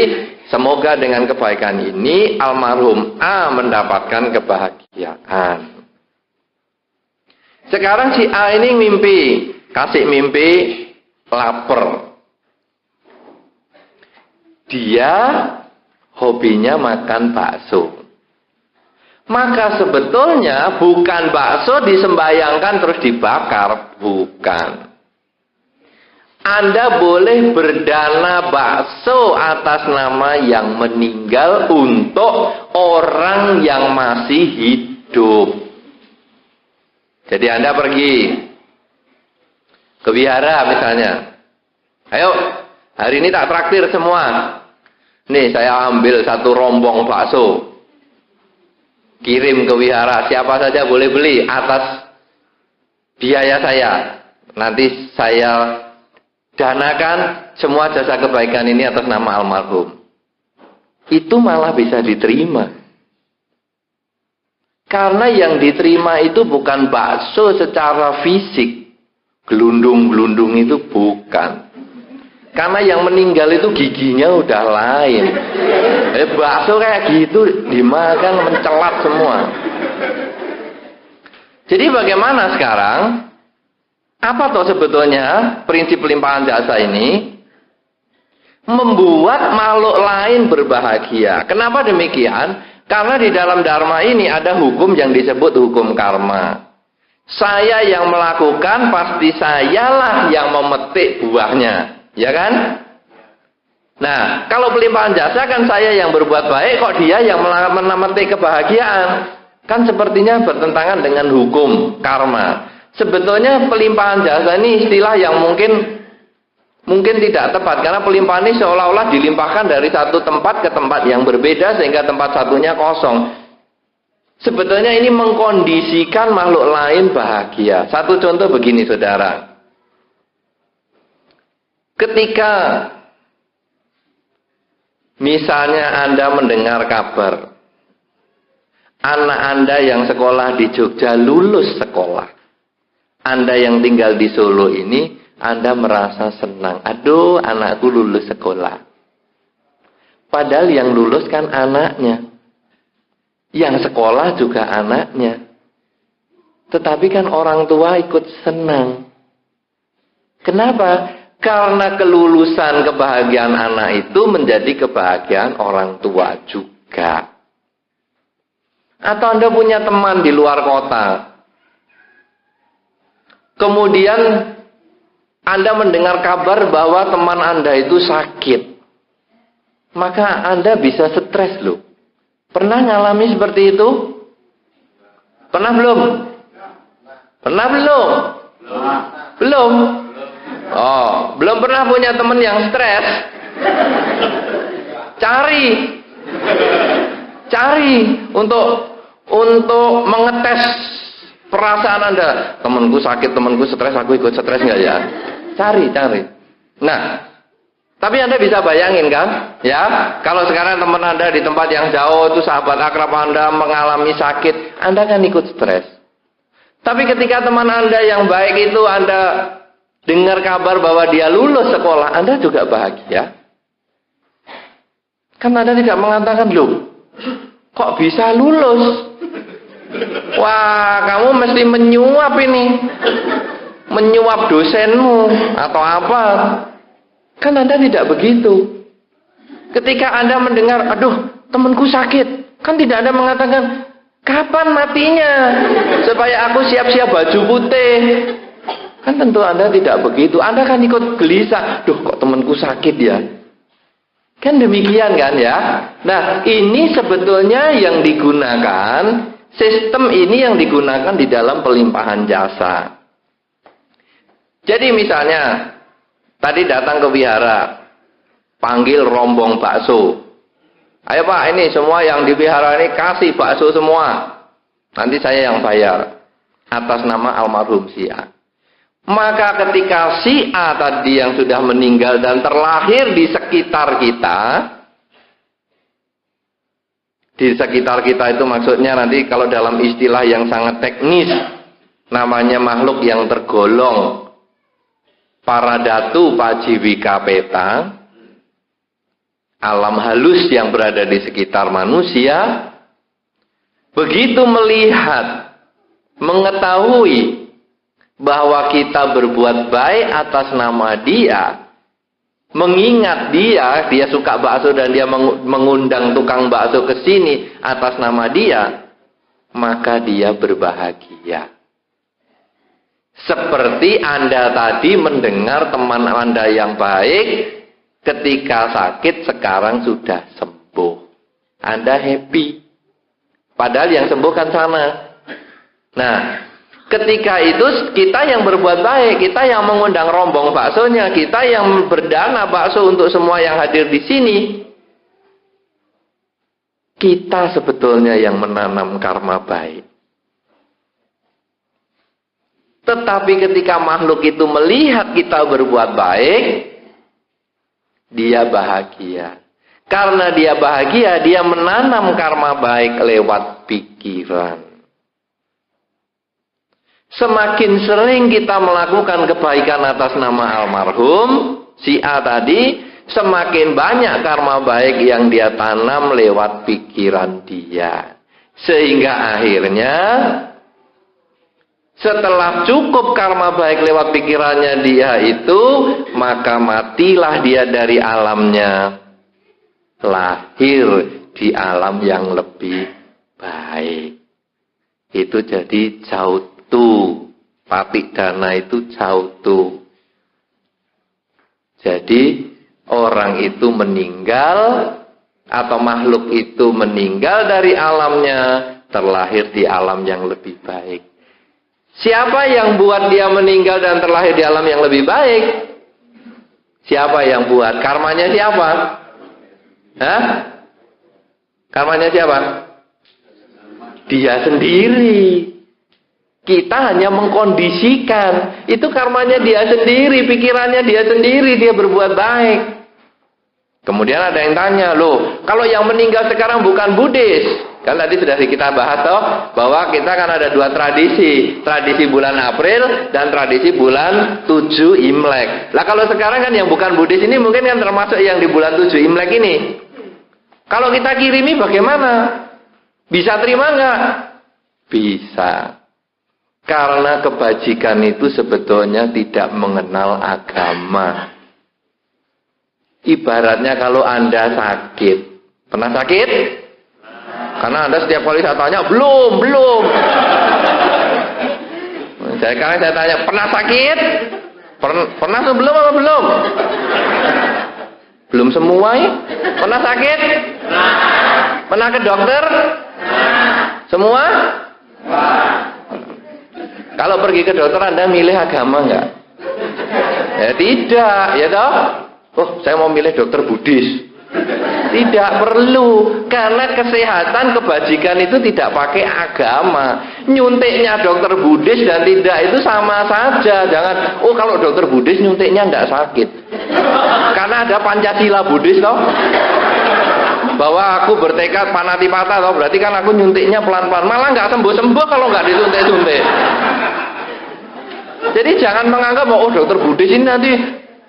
semoga dengan kebaikan ini almarhum A mendapatkan kebahagiaan. Sekarang si A ini mimpi, kasih mimpi lapar. Dia hobinya makan bakso. Maka sebetulnya bukan bakso disembayangkan terus dibakar, bukan. Anda boleh berdana bakso atas nama yang meninggal untuk orang yang masih hidup. Jadi Anda pergi ke wihara misalnya. Ayo, hari ini tak traktir semua. Nih saya ambil 1 rombong bakso. Kirim ke wihara, siapa saja boleh beli atas biaya saya. Nanti saya danakan semua jasa kebaikan ini atas nama almarhum. Itu malah bisa diterima. Karena yang diterima itu bukan bakso secara fisik. Gelundung-gelundung itu bukan. Karena yang meninggal itu giginya udah lain. Bakso kayak gitu dimakan mencelat semua. Jadi bagaimana sekarang? Apa toh sebetulnya prinsip limpahan jasa ini? Membuat makhluk lain berbahagia. Kenapa demikian? Karena di dalam dharma ini ada hukum yang disebut hukum karma. Saya yang melakukan, pasti sayalah yang memetik buahnya. Ya kan? Nah, kalau pelimpahan jasa kan saya yang berbuat baik, kok dia yang memetik kebahagiaan? Kan sepertinya bertentangan dengan hukum karma. Sebetulnya pelimpahan jasa ini istilah yang mungkin tidak tepat. Karena pelimpahan ini seolah-olah dilimpahkan dari satu tempat ke tempat yang berbeda sehingga tempat satunya kosong. Sebetulnya ini mengkondisikan makhluk lain bahagia. Satu contoh begini saudara. Ketika misalnya Anda mendengar kabar anak Anda yang sekolah di Jogja lulus sekolah, Anda yang tinggal di Solo ini, Anda merasa senang. Aduh, anakku lulus sekolah. Padahal yang lulus kan anaknya, yang sekolah juga anaknya. Tetapi kan orang tua ikut senang. Kenapa? Karena kelulusan kebahagiaan anak itu menjadi kebahagiaan orang tua juga. Atau Anda punya teman di luar kota. Kemudian Anda mendengar kabar bahwa teman Anda itu sakit. Maka Anda bisa stres loh. Pernah ngalami seperti itu? Pernah belum? Pernah belum? Belum? Oh, belum pernah punya teman yang stres? Cari untuk mengetes perasaan Anda. Temanku sakit, temanku stres, aku ikut stres nggak ya? Cari. Nah, tapi Anda bisa bayangin kan? Ya, kalau sekarang teman Anda di tempat yang jauh, itu sahabat akrab Anda mengalami sakit, Anda kan ikut stres. Tapi ketika teman Anda yang baik itu Anda dengar kabar bahwa dia lulus sekolah, Anda juga bahagia. Kan Anda tidak mengatakan, loh, kok bisa lulus? Wah, kamu mesti menyuap ini. Menyuap dosenmu atau apa. Kan Anda tidak begitu. Ketika Anda mendengar, aduh, temanku sakit, kan tidak Anda mengatakan, kapan matinya? Supaya aku siap-siap baju putih. Kan tentu Anda tidak begitu. Anda kan ikut gelisah, duh kok temanku sakit ya. Kan demikian kan ya. Nah, ini sebetulnya yang digunakan, sistem ini yang digunakan di dalam pelimpahan jasa. Jadi misalnya, tadi datang ke wihara, panggil rombong bakso. Ayo Pak, ini semua yang di wihara ini kasih bakso semua. Nanti saya yang bayar. Atas nama almarhum si A. Maka ketika si A tadi yang sudah meninggal dan terlahir di sekitar kita, itu maksudnya nanti kalau dalam istilah yang sangat teknis, namanya makhluk yang tergolong paradatu pajiwika peta, alam halus yang berada di sekitar manusia, begitu melihat, mengetahui bahwa kita berbuat baik atas nama dia, mengingat dia suka bakso dan dia mengundang tukang bakso ke sini atas nama dia, maka dia berbahagia. Seperti Anda tadi mendengar teman Anda yang baik ketika sakit sekarang sudah sembuh. Anda happy. Padahal yang sembuh kan sana. Nah, ketika itu kita yang berbuat baik, kita yang mengundang rombong baksonya, kita yang berdana bakso untuk semua yang hadir di sini. Kita sebetulnya yang menanam karma baik. Tetapi ketika makhluk itu melihat kita berbuat baik, dia bahagia. Karena dia bahagia, dia menanam karma baik lewat pikiran. Semakin sering kita melakukan kebaikan atas nama almarhum, si A tadi, semakin banyak karma baik yang dia tanam lewat pikiran dia. Sehingga akhirnya, setelah cukup karma baik lewat pikirannya dia itu, maka matilah dia dari alamnya. Lahir di alam yang lebih baik. Itu jadi jautu. Patik dana itu jautu. Jadi orang itu meninggal atau makhluk itu meninggal dari alamnya, terlahir di alam yang lebih baik. Siapa yang buat dia meninggal dan terlahir di alam yang lebih baik? Siapa yang buat? Karmanya siapa? Hah? Karmanya siapa? Dia sendiri. Kita hanya mengkondisikan. Itu karmanya dia sendiri, pikirannya dia sendiri, dia berbuat baik. Kemudian ada yang tanya, loh, kalau yang meninggal sekarang bukan Buddhis. Kan tadi sudah kita bahas toh, bahwa kita kan ada dua tradisi. Tradisi bulan April dan tradisi bulan 7 Imlek. Lah kalau sekarang kan yang bukan Buddhis ini mungkin kan termasuk yang di bulan 7 Imlek ini. Kalau kita kirimi bagaimana? Bisa terima nggak? Bisa. Karena kebajikan itu sebetulnya tidak mengenal agama. Ibaratnya kalau Anda sakit. Pernah sakit? Karena Anda setiap kali saya tanya, belum. Sekarang saya tanya, pernah sakit? Pernah sebelum apa belum? Belum semua ya? Pernah sakit? Pernah ke dokter? Semua? Kalau pergi ke dokter Anda milih agama enggak? Ya tidak, ya toh? Oh, saya mau milih dokter Buddhis. Tidak perlu, karena kesehatan kebajikan itu tidak pakai agama. Nyuntiknya dokter Buddhis dan tidak itu sama saja. Jangan, oh kalau dokter Buddhis nyuntiknya enggak sakit. Karena ada Pancasila Buddhis toh. Bahwa aku bertekad panatipata toh, berarti kan aku nyuntiknya pelan-pelan. Malah enggak sembuh-sembuh kalau enggak disuntik-suntik. Jadi jangan menganggap bahwa oh dokter Buddhis ini nanti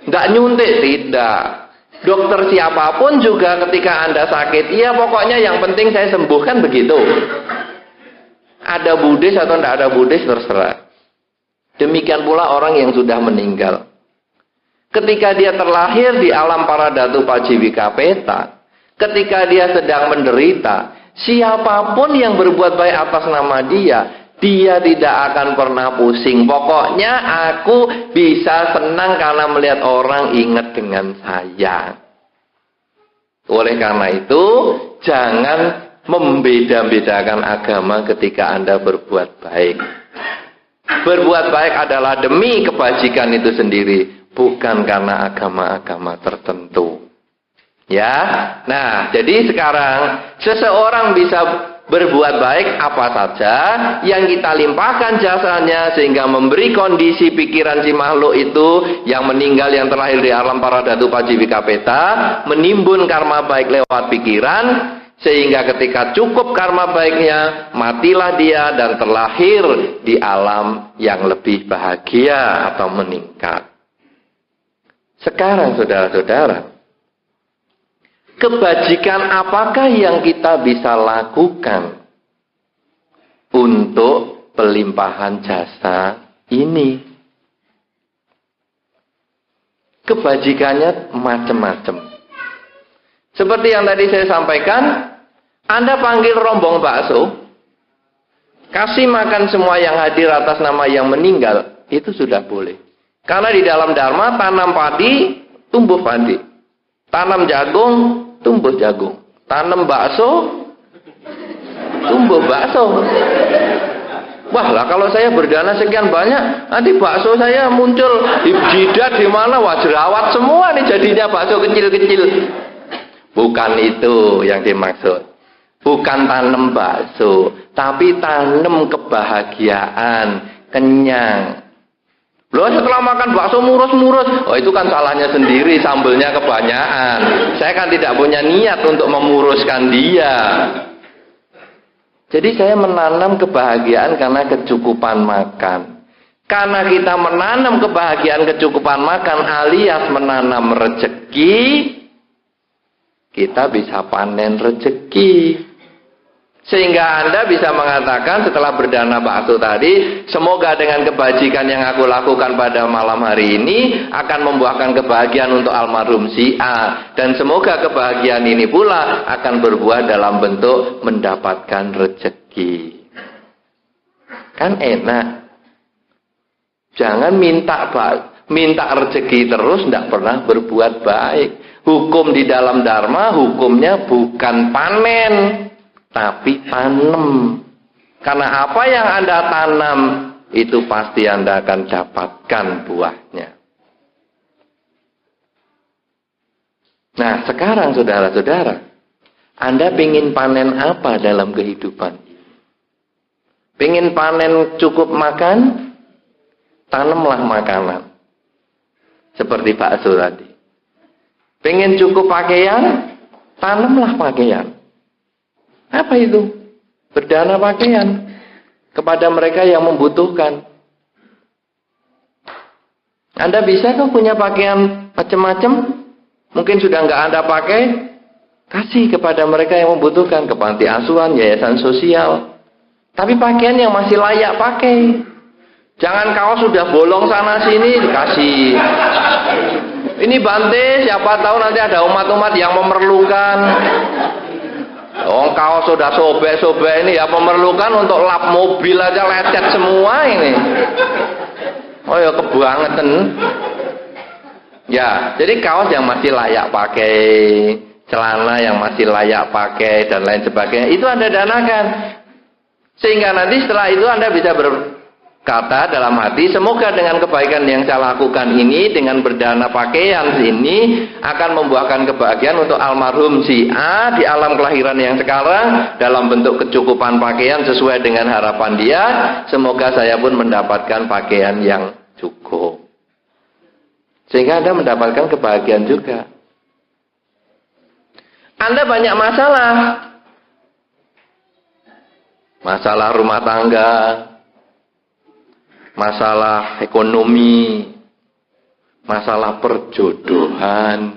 enggak nyuntik, tidak. Dokter siapapun juga ketika Anda sakit, iya pokoknya yang penting saya sembuh, kan begitu. Ada Buddhis atau tidak ada Buddhis terserah. Demikian pula orang yang sudah meninggal. ketika dia terlahir di alam para datu pajiwika peta, ketika dia sedang menderita, siapapun yang berbuat baik atas nama dia, dia tidak akan pernah pusing. Pokoknya aku bisa senang karena melihat orang ingat dengan saya. Oleh karena itu, jangan membeda-bedakan agama ketika Anda berbuat baik. Berbuat baik adalah demi kebajikan itu sendiri, bukan karena agama-agama tertentu. Ya, nah jadi sekarang seseorang bisa berbuat baik apa saja yang kita limpahkan jasanya sehingga memberi kondisi pikiran si makhluk itu yang meninggal, yang terlahir di alam para datu pajiwika peta, menimbun karma baik lewat pikiran, sehingga ketika cukup karma baiknya, matilah dia dan terlahir di alam yang lebih bahagia atau meningkat. Sekarang saudara-saudara, kebajikan apakah yang kita bisa lakukan untuk pelimpahan jasa ini? Kebajikannya macam-macam. Seperti yang tadi saya sampaikan, Anda panggil rombong bakso, kasih makan semua yang hadir atas nama yang meninggal, itu sudah boleh. Karena di dalam Dharma, tanam padi, tumbuh padi. Tanam jagung, tumbuh jagung. Tanam bakso, tumbuh bakso. Wah lah, kalau saya berdana sekian banyak, nanti bakso saya muncul di jidat di mana, wah jerawat semua nih jadinya bakso kecil-kecil. Bukan itu yang dimaksud. Bukan tanam bakso, tapi tanam kebahagiaan, kenyang. Loh, setelah makan bakso murus-murus, oh itu kan salahnya sendiri, sambelnya kebanyakan. Saya kan tidak punya niat untuk memuruskan dia. Jadi saya menanam kebahagiaan karena kecukupan makan. Karena kita menanam kebahagiaan kecukupan makan alias menanam rezeki, kita bisa panen rezeki. Sehingga Anda bisa mengatakan setelah berdana bakso tadi, semoga dengan kebajikan yang aku lakukan pada malam hari ini akan membuahkan kebahagiaan untuk almarhum si A. Dan semoga kebahagiaan ini pula akan berbuah dalam bentuk mendapatkan rezeki. Kan enak. Jangan minta rezeki terus, tidak pernah berbuat baik. Hukum di dalam Dharma, hukumnya bukan panen, tapi tanam. Karena apa yang Anda tanam, itu pasti Anda akan dapatkan buahnya. Nah, sekarang saudara-saudara, Anda ingin panen apa dalam kehidupan? Ingin panen cukup makan? Tanamlah makanan. Seperti bakso tadi. Pengen cukup pakaian? Tanamlah pakaian. Apa itu? Berdana pakaian kepada mereka yang membutuhkan. Anda bisa kok punya pakaian macam-macam? Mungkin sudah nggak Anda pakai, kasih kepada mereka yang membutuhkan, ke panti asuhan, yayasan sosial. Tapi pakaian yang masih layak pakai. Jangan kaos sudah bolong sana sini dikasih. Ini Bante, siapa tahu nanti ada umat-umat yang memerlukan. Oh, kaos sudah sobek-sobek ini ya memerlukan untuk lap mobil aja lecet semua ini. Oh ya kebangetan. Ya, jadi kaos yang masih layak pakai, celana yang masih layak pakai dan lain sebagainya itu Anda danakan. Sehingga nanti setelah itu Anda bisa berkata dalam hati, semoga dengan kebaikan yang saya lakukan ini, dengan berdana pakaian ini, akan membuahkan kebahagiaan untuk almarhum si A di alam kelahiran yang sekarang, dalam bentuk kecukupan pakaian sesuai dengan harapan dia. Semoga saya pun mendapatkan pakaian yang cukup. Sehingga Anda mendapatkan kebahagiaan juga. Anda banyak masalah. Masalah rumah tangga, masalah ekonomi, masalah perjodohan.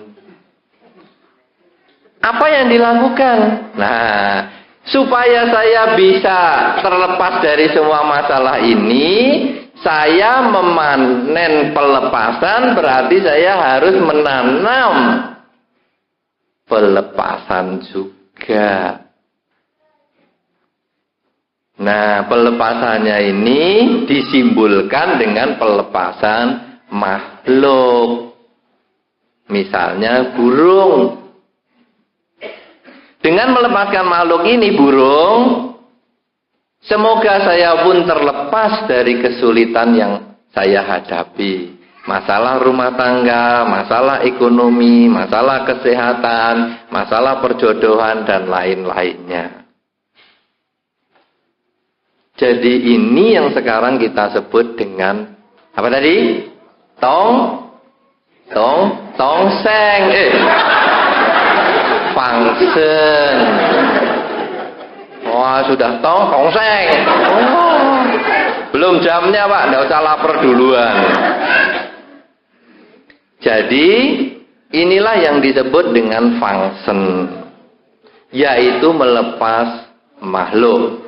Apa yang dilakukan? Nah, supaya saya bisa terlepas dari semua masalah ini, Saya memanen pelepasan berarti saya harus menanam pelepasan juga. Nah, pelepasannya ini disimbolkan dengan pelepasan makhluk. Misalnya burung. Dengan melepaskan makhluk ini burung, semoga saya pun terlepas dari kesulitan yang saya hadapi. Masalah rumah tangga, masalah ekonomi, masalah kesehatan, masalah perjodohan, dan lain-lainnya. Jadi ini yang sekarang kita sebut dengan apa tadi? Tongseng. Fangsen. Wah, sudah tongseng. Oh, belum jamnya, Pak. Nggak usah lapar duluan. Jadi inilah yang disebut dengan fangsen, yaitu melepas makhluk.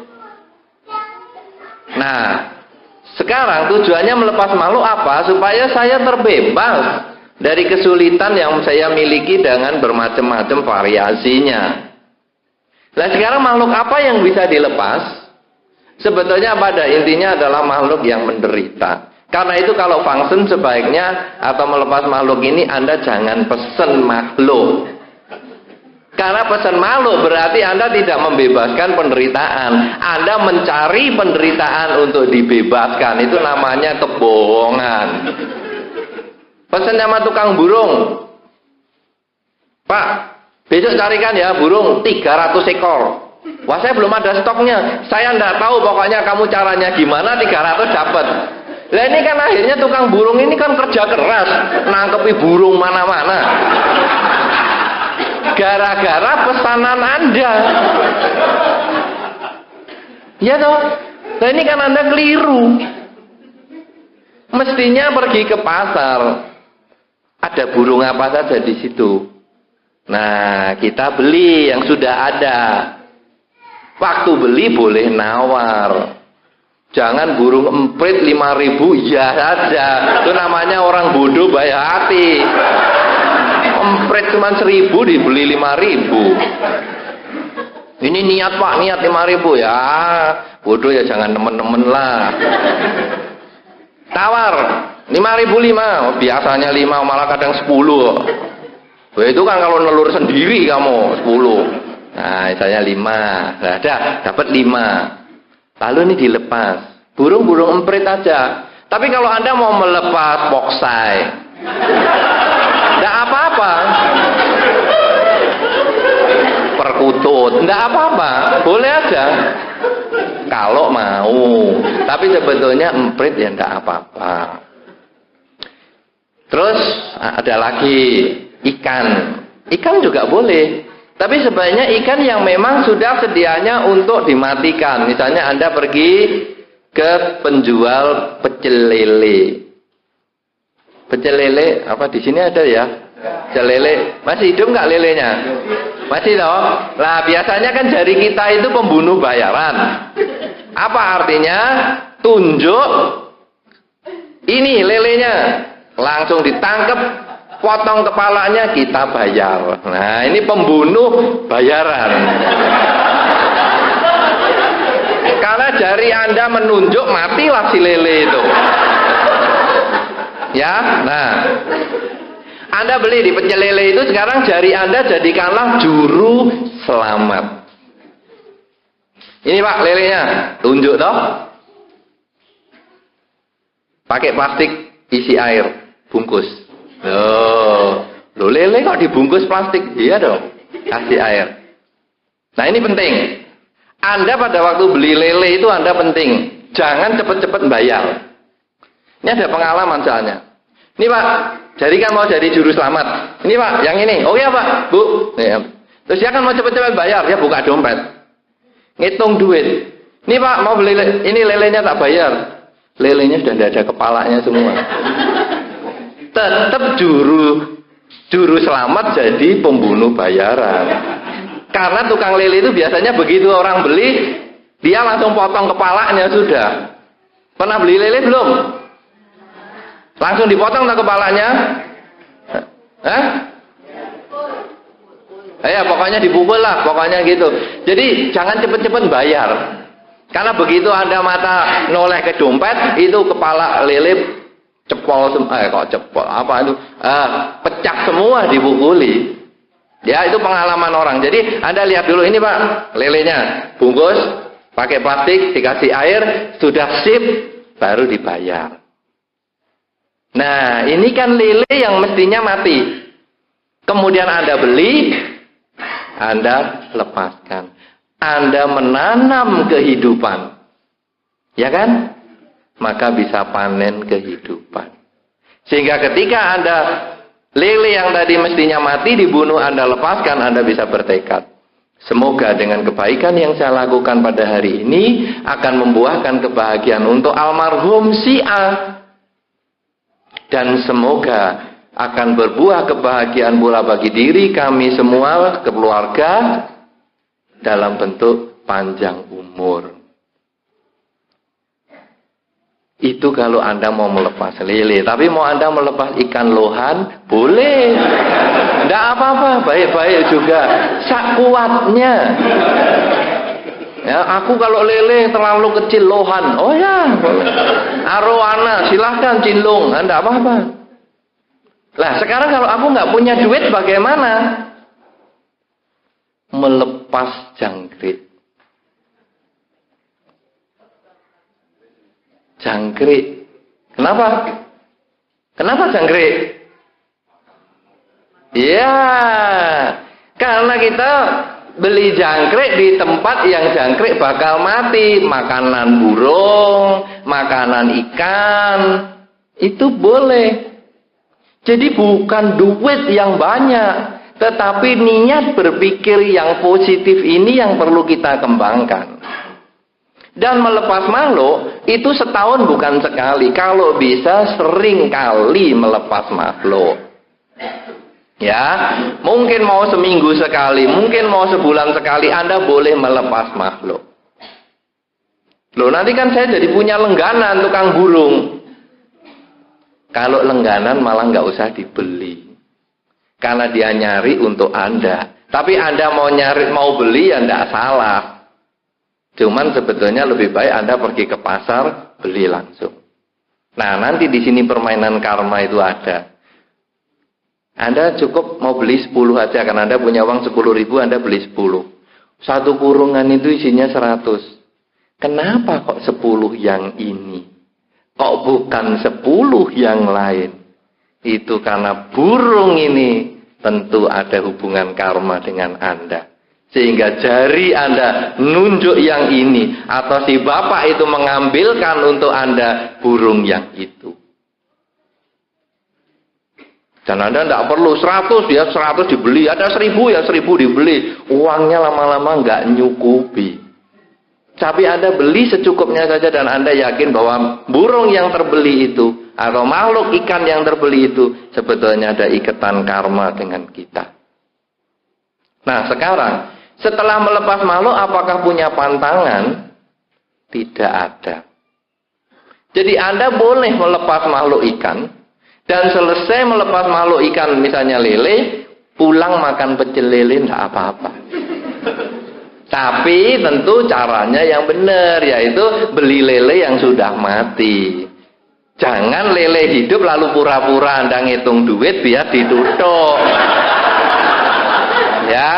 Nah, sekarang tujuannya melepas makhluk apa? Supaya saya terbebas dari kesulitan yang saya miliki dengan bermacam-macam variasinya. Nah, sekarang makhluk apa yang bisa dilepas? Sebetulnya pada intinya adalah makhluk yang menderita. Karena itu kalau fungsi sebaiknya atau melepas makhluk ini Anda jangan pesen makhluk. Karena pesan makhluk berarti Anda tidak membebaskan penderitaan. Anda mencari penderitaan untuk dibebaskan. Itu namanya kebohongan. Pesan sama tukang burung. Pak, besok carikan ya burung 300 ekor. Wah, saya belum ada stoknya. Saya enggak tahu pokoknya kamu caranya gimana 300 dapat. Lah ini kan akhirnya tukang burung ini kan kerja keras. Nangkepi burung mana-mana. Gara-gara pesanan Anda. Ya toh? Nah ini kan Anda keliru. Mestinya pergi ke pasar. Ada burung apa saja di situ. Nah, kita beli yang sudah ada. Waktu beli boleh nawar. Jangan burung emprit 5.000 ya saja. Itu namanya orang bodoh baik hati. Emprit cuma 1.000 dibeli 5.000. Ini niat Pak, niat 5.000 ya. Bodoh ya jangan temen-temen lah. Tawar 5.005, biasanya 5 malah kadang 10. Wah, itu kan kalau nelur sendiri kamu 10. Nah, saya 5. Nah, dapat 5. Lalu ini dilepas. Burung-burung emprit aja. Tapi kalau Anda mau melepas poksai, enggak apa-apa. Perkutut, enggak apa-apa. Boleh aja. Kalau mau. Tapi sebetulnya emprit ya enggak apa-apa. Terus ada lagi ikan. Ikan juga boleh. Tapi sebaiknya ikan yang memang sudah sedianya untuk dimatikan. Misalnya Anda pergi ke penjual pecel lele. Pecel lele apa di sini ada ya? Pecel lele masih hidup nggak lelenya? Masih toh? Nah biasanya kan jari kita itu pembunuh bayaran. Apa artinya? Tunjuk ini lelenya, langsung ditangkap, potong kepalanya, kita bayar. Nah ini pembunuh bayaran. Karena jari Anda menunjuk, matilah si lele itu. Ya, nah Anda beli di pecel lele itu, sekarang jari Anda jadikanlah juru selamat. Ini Pak lelenya, tunjuk toh. Pakai plastik isi air, bungkus. Loh lele kok dibungkus plastik? Iya dong, kasih air. Nah ini penting. Anda pada waktu beli lele itu Anda penting. Jangan cepat-cepat bayar. Ini ada pengalaman soalnya. Ini Pak, jadi kan mau jadi juru selamat. Ini Pak, yang ini. Oh iya Pak, Bu. Ya. Terus dia kan mau cepat-cepat bayar, dia buka dompet. Ngitung duit. Ini Pak, mau beli ini lelenya tak bayar. Lelenya sudah tidak ada kepalanya semua. Tetap juru selamat jadi pembunuh bayaran. Karena tukang lele itu biasanya begitu orang beli, dia langsung potong kepalanya sudah. Pernah beli lele belum? Langsung dipotong tak kepalanya? Hah? Ya pokoknya dipukul lah, pokoknya gitu. Jadi jangan cepet-cepet bayar. Karena begitu Anda mata noleh ke dompet, itu kepala lele cepol, apa itu? Pecah semua dipukuli. Ya itu pengalaman orang. Jadi Anda lihat dulu ini Pak, lelenya bungkus pakai plastik, dikasih air, sudah sip, baru dibayar. Nah ini kan lele yang mestinya mati. Kemudian Anda beli, Anda lepaskan. Anda menanam kehidupan. Ya kan? Maka bisa panen kehidupan. Sehingga ketika Anda lele yang tadi mestinya mati dibunuh, Anda lepaskan, Anda bisa bertekad. Semoga dengan kebaikan yang saya lakukan pada hari ini akan membuahkan kebahagiaan untuk almarhum si A. Dan semoga akan berbuah kebahagiaan pula bagi diri kami semua, keluarga, dalam bentuk panjang umur. Itu kalau Anda mau melepas lele. Tapi mau Anda melepas ikan lohan, boleh. Tidak apa-apa, baik-baik juga. Sakuatnya. Ya, aku kalau lele terlalu kecil lohan. Oh ya, arowana, silahkan cilung. Tidak apa-apa. Lah sekarang kalau aku nggak punya duit bagaimana? Melepas jangkrik. Jangkrik. Kenapa? Kenapa jangkrik? Ya, karena kita beli jangkrik di tempat yang jangkrik bakal mati. Makanan burung, makanan ikan, itu boleh. Jadi bukan duit yang banyak, tetapi niat berpikir yang positif ini yang perlu kita kembangkan. Dan melepas makhluk itu setahun bukan sekali. Kalau bisa sering kali melepas makhluk. Ya, mungkin mau seminggu sekali, mungkin mau sebulan sekali Anda boleh melepas makhluk. Loh, nanti kan saya jadi punya lengganan tukang burung. Kalau lengganan malah nggak usah dibeli. Karena dia nyari untuk Anda. Tapi Anda mau beli ya nggak salah. Cuman sebetulnya lebih baik Anda pergi ke pasar, beli langsung. Nah, nanti di sini permainan karma itu ada. Anda cukup mau beli 10 aja, karena Anda punya uang 10.000, Anda beli 10. Satu kurungan itu isinya 100. Kenapa kok 10 yang ini? Kok bukan 10 yang lain? Itu karena burung ini tentu ada hubungan karma dengan Anda. Sehingga jari Anda nunjuk yang ini. Atau si bapak itu mengambilkan untuk Anda burung yang itu. Dan Anda tidak perlu 100 ya 100 dibeli. Ada 1000 ya 1000 dibeli. Uangnya lama-lama nggak nyukupi. Tapi Anda beli secukupnya saja. Dan Anda yakin bahwa burung yang terbeli itu, atau makhluk ikan yang terbeli itu, sebetulnya ada ikatan karma dengan kita. Nah sekarang, setelah melepas makhluk, apakah punya pantangan? Tidak ada. Jadi Anda boleh melepas makhluk ikan, dan selesai melepas makhluk ikan, misalnya lele, pulang makan pecel lele, tidak apa-apa. Tapi tentu caranya yang benar, yaitu beli lele yang sudah mati. Jangan lele hidup lalu pura-pura Anda ngitung duit biar ditutup. Ya,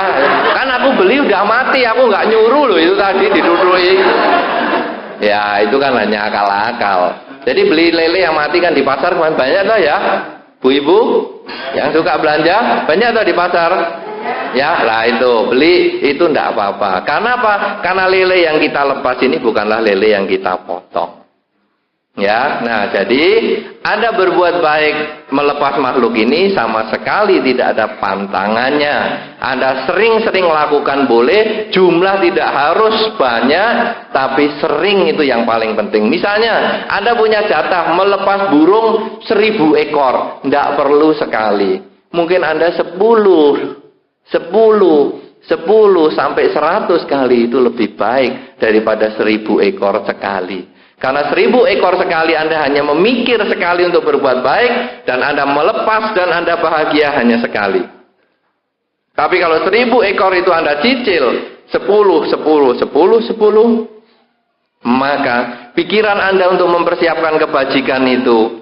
kan aku beli udah mati, aku nggak nyuruh loh itu tadi dituduhi. Ya, itu kan hanya akal-akal. Jadi beli lele yang mati kan di pasar banyak tuh ya, bu ibu yang suka belanja banyak tuh di pasar. Ya, lah itu beli itu ndak apa-apa. Karena apa? Karena lele yang kita lepas ini bukanlah lele yang kita potong. Ya, nah jadi Anda berbuat baik melepas makhluk ini sama sekali tidak ada pantangannya. Anda sering-sering lakukan boleh, jumlah tidak harus banyak, tapi sering itu yang paling penting. Misalnya Anda punya jatah melepas burung 1000 ekor, tidak perlu sekali. Mungkin Anda 10 sampai 100 kali itu lebih baik daripada 1000 ekor sekali. Karena 1000 ekor sekali Anda hanya memikir sekali untuk berbuat baik, dan Anda melepas dan Anda bahagia hanya sekali. Tapi kalau 1000 ekor itu Anda cicil 10, 10, 10, 10, maka pikiran Anda untuk mempersiapkan kebajikan itu,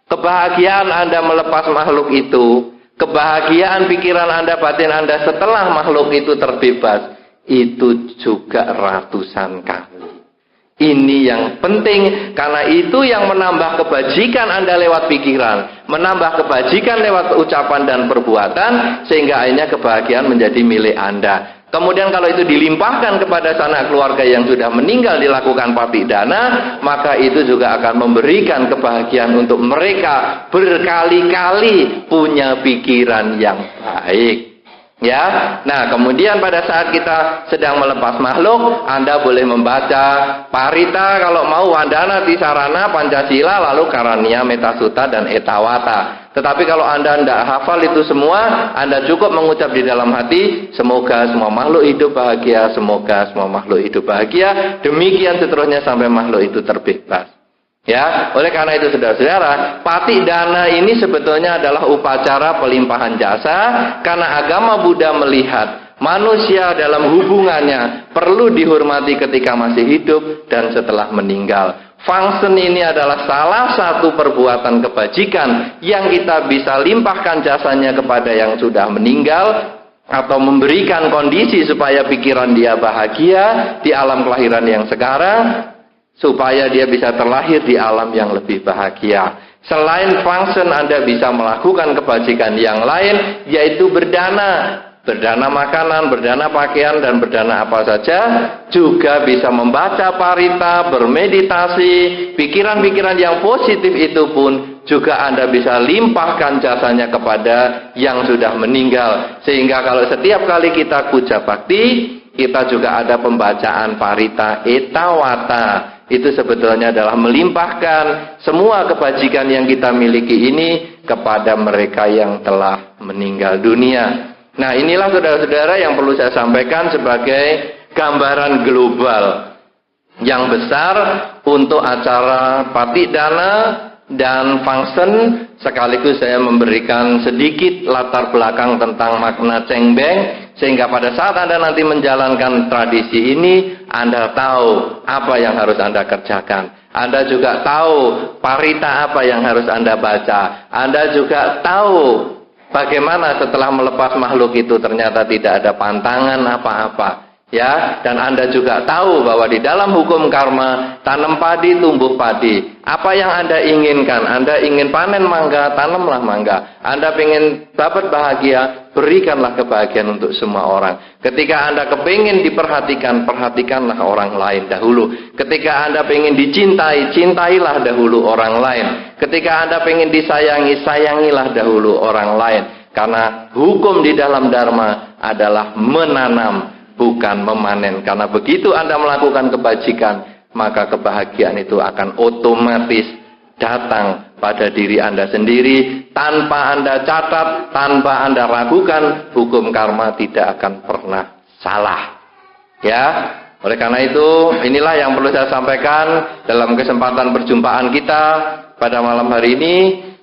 kebahagiaan Anda melepas makhluk itu, kebahagiaan pikiran Anda, batin Anda setelah makhluk itu terbebas, itu juga ratusan kali. Ini yang penting, karena itu yang menambah kebajikan Anda lewat pikiran, menambah kebajikan lewat ucapan dan perbuatan, sehingga akhirnya kebahagiaan menjadi milik Anda. Kemudian kalau itu dilimpahkan kepada sanak keluarga yang sudah meninggal dilakukan patidana, maka itu juga akan memberikan kebahagiaan untuk mereka berkali-kali punya pikiran yang baik. Ya, nah kemudian pada saat kita sedang melepas makhluk, Anda boleh membaca Parita kalau mau, Wandana, Tisarana, Pancasila, lalu Karania, Metasuta, dan Etawata. Tetapi kalau Anda tidak hafal itu semua, Anda cukup mengucap di dalam hati, semoga semua makhluk hidup bahagia, semoga semua makhluk hidup bahagia, demikian seterusnya sampai makhluk itu terbebas. Ya, oleh karena itu saudara-saudara, patidana ini sebetulnya adalah upacara pelimpahan jasa, karena agama Buddha melihat manusia dalam hubungannya perlu dihormati ketika masih hidup dan setelah meninggal. Function ini adalah salah satu perbuatan kebajikan yang kita bisa limpahkan jasanya kepada yang sudah meninggal, atau memberikan kondisi supaya pikiran dia bahagia di alam kelahiran yang sekarang, supaya dia bisa terlahir di alam yang lebih bahagia. Selain function, Anda bisa melakukan kebajikan yang lain, yaitu berdana. Berdana makanan, berdana pakaian, dan berdana apa saja. Juga bisa membaca parita, bermeditasi, pikiran-pikiran yang positif itu pun juga Anda bisa limpahkan jasanya kepada yang sudah meninggal. Sehingga kalau setiap kali kita puja bakti, kita juga ada pembacaan parita etawata. Itu sebetulnya adalah melimpahkan semua kebajikan yang kita miliki ini kepada mereka yang telah meninggal dunia. Nah, inilah saudara-saudara yang perlu saya sampaikan sebagai gambaran global yang besar untuk acara patidana dan function. Sekaligus saya memberikan sedikit latar belakang tentang makna cengbeng, sehingga pada saat Anda nanti menjalankan tradisi ini, Anda tahu apa yang harus Anda kerjakan. Anda juga tahu parita apa yang harus Anda baca. Anda juga tahu bagaimana setelah melepas makhluk itu ternyata tidak ada pantangan apa-apa. Ya, dan Anda juga tahu bahwa di dalam hukum karma, tanam padi, tumbuh padi. Apa yang Anda inginkan? Anda ingin panen mangga, tanamlah mangga. Anda ingin dapat bahagia, berikanlah kebahagiaan untuk semua orang. Ketika Anda kepingin diperhatikan, perhatikanlah orang lain dahulu. Ketika Anda ingin dicintai, cintailah dahulu orang lain. Ketika Anda ingin disayangi, sayangilah dahulu orang lain. Karena hukum di dalam Dharma adalah menanam, bukan memanen. Karena begitu Anda melakukan kebajikan, maka kebahagiaan itu akan otomatis datang pada diri Anda sendiri, tanpa Anda catat, tanpa Anda ragukan. Hukum karma tidak akan pernah salah. Ya, oleh karena itu inilah yang perlu saya sampaikan dalam kesempatan perjumpaan kita pada malam hari ini.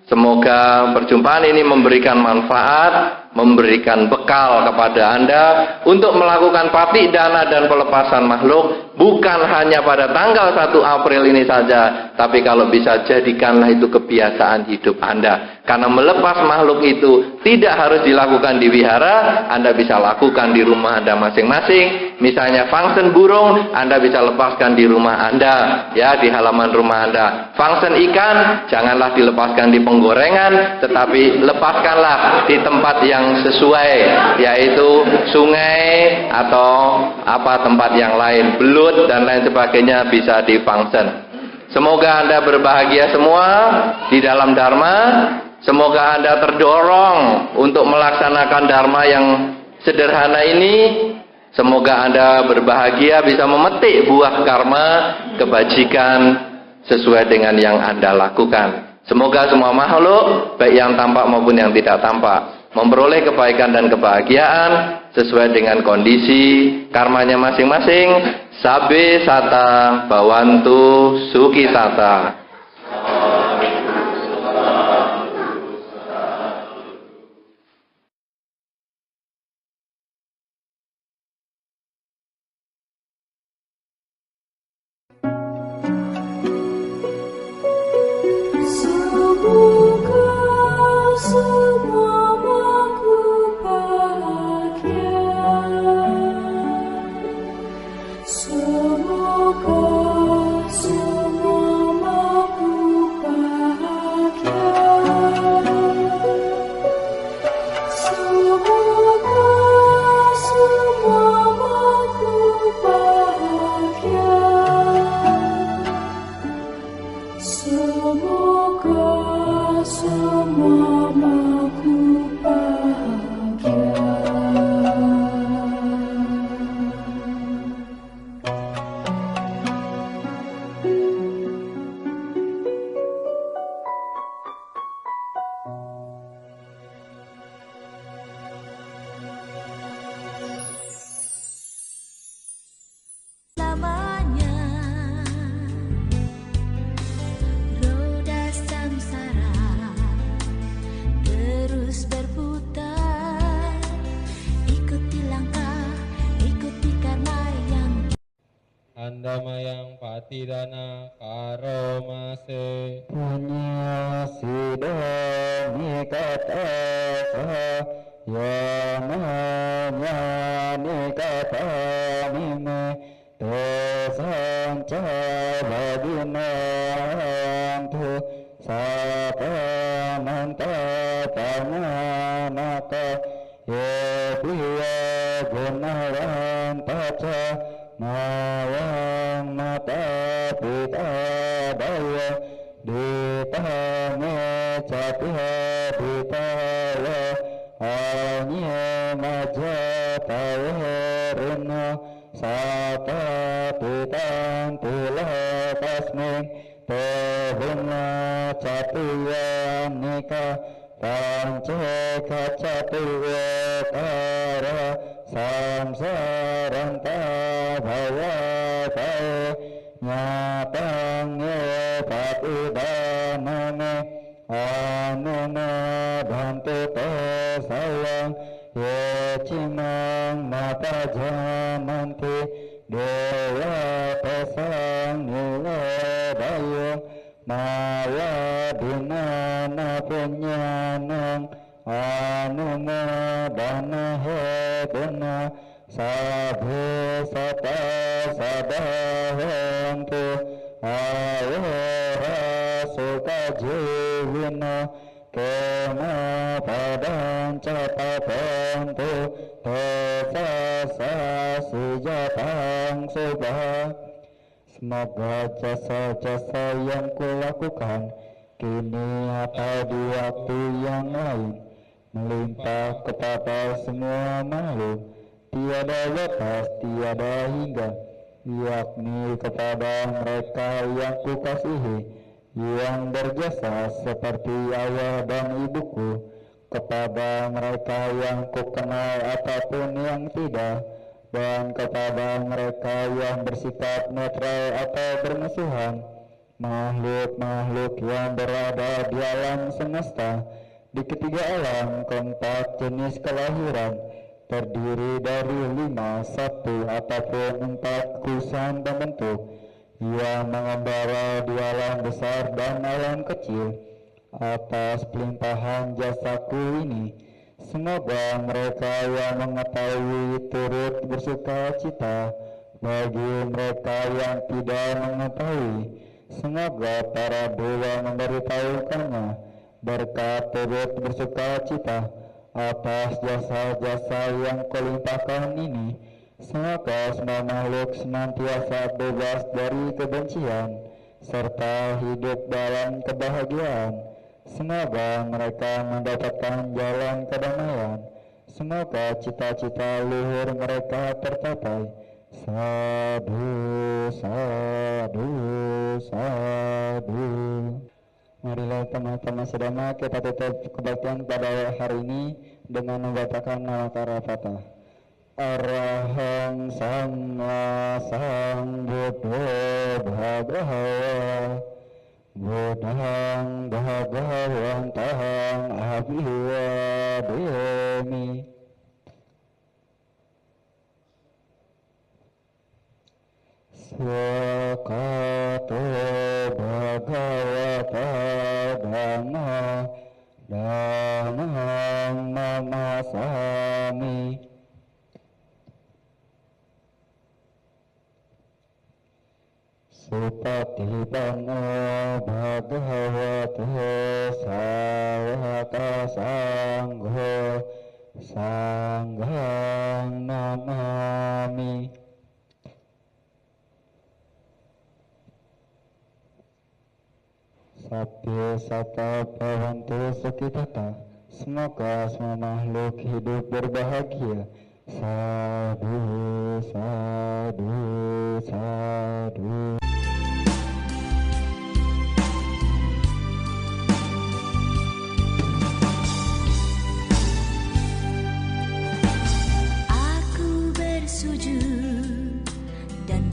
Semoga perjumpaan ini memberikan manfaat, memberikan bekal kepada Anda untuk melakukan patidana dan pelepasan makhluk, bukan hanya pada tanggal 1 April ini saja, tapi kalau bisa jadikanlah itu kebiasaan hidup Anda. Karena melepas makhluk itu tidak harus dilakukan di wihara, Anda bisa lakukan di rumah Anda masing-masing. Misalnya function burung, Anda bisa lepaskan di rumah Anda, ya, di halaman rumah Anda. Function ikan, janganlah dilepaskan di penggorengan, tetapi lepaskanlah di tempat yang sesuai, yaitu sungai atau apa tempat yang lain, belut dan lain sebagainya bisa di function. Semoga Anda berbahagia semua di dalam Dharma. Semoga Anda terdorong untuk melaksanakan Dharma yang sederhana ini. Semoga Anda berbahagia bisa memetik buah karma kebajikan sesuai dengan yang Anda lakukan. Semoga semua makhluk, baik yang tampak maupun yang tidak tampak, memperoleh kebaikan dan kebahagiaan sesuai dengan kondisi karmanya masing-masing. Sabe sata bawantu sukitata. Andamayang patidana karomase. Punya sidoni kata yananya nikata mime tesanca badinantu sapa manta panganaka yebiya gunawan taca mawang mata pita daya ditame capiha ditawa anye maja taweruna sata pitan tula tasmin tebunga capian nika panca kacatuwa kara samsaranta bhawa tae nyatangye patidanane anuna bhantu te sayang yecimang mata jananti dewa pesang niledayung maya dinana punyanang anumodana heduna sabhe sata sadahantu ayora suka jiwina kena padang catatantu tesasa sijatang subah. Semoga jasa-jasa yang kulakukan kini atau di waktu yang lain melimpah kepada semua makhluk, tiada lepas, tiada hingga, yakni kepada mereka yang kukasihi, yang berjasa seperti ayah dan ibuku, kepada mereka yang kukenal ataupun yang tidak, dan kepada mereka yang bersikap netral atau bermusuhan, makhluk-makhluk yang berada di alam semesta, di ketiga alam, keempat jenis kelahiran, terdiri dari 5, 1 ataupun 4 kusan pembentuk, yang mengembara di alam besar dan alam kecil, atas pelimpahan jasaku ini. Semoga mereka yang mengetahui turut bersuka cita, bagi mereka yang tidak mengetahui, semoga para dewa memberitahukannya, berkat turut bersuka cita atas jasa-jasa yang kulimpahkan ini. Semoga semua makhluk senantiasa bebas dari kebencian, serta hidup dalam kebahagiaan. Semoga mereka mendapatkan jalan kedamaian. Semoga cita-cita luhur mereka tercapai. Sadhu, sadhu, sadhu. Marilah teman-teman sedama kita tutup kebaktian pada hari ini dengan membacakan nama Karapata. Arahang Sama Sambuddho Bhagava Buddhang Bhagavantang Abhivademi. Swakato Bhagavata Dhamma Dhammang Namasami. Supatipanno Bhagavato Sawaka Sangho Sanghang Namami. Sabya Sata Bhavantu Sukhitata. Semoga semua makhluk hidup berbahagia. Sadu, sadu, sadu. Aku bersujud dan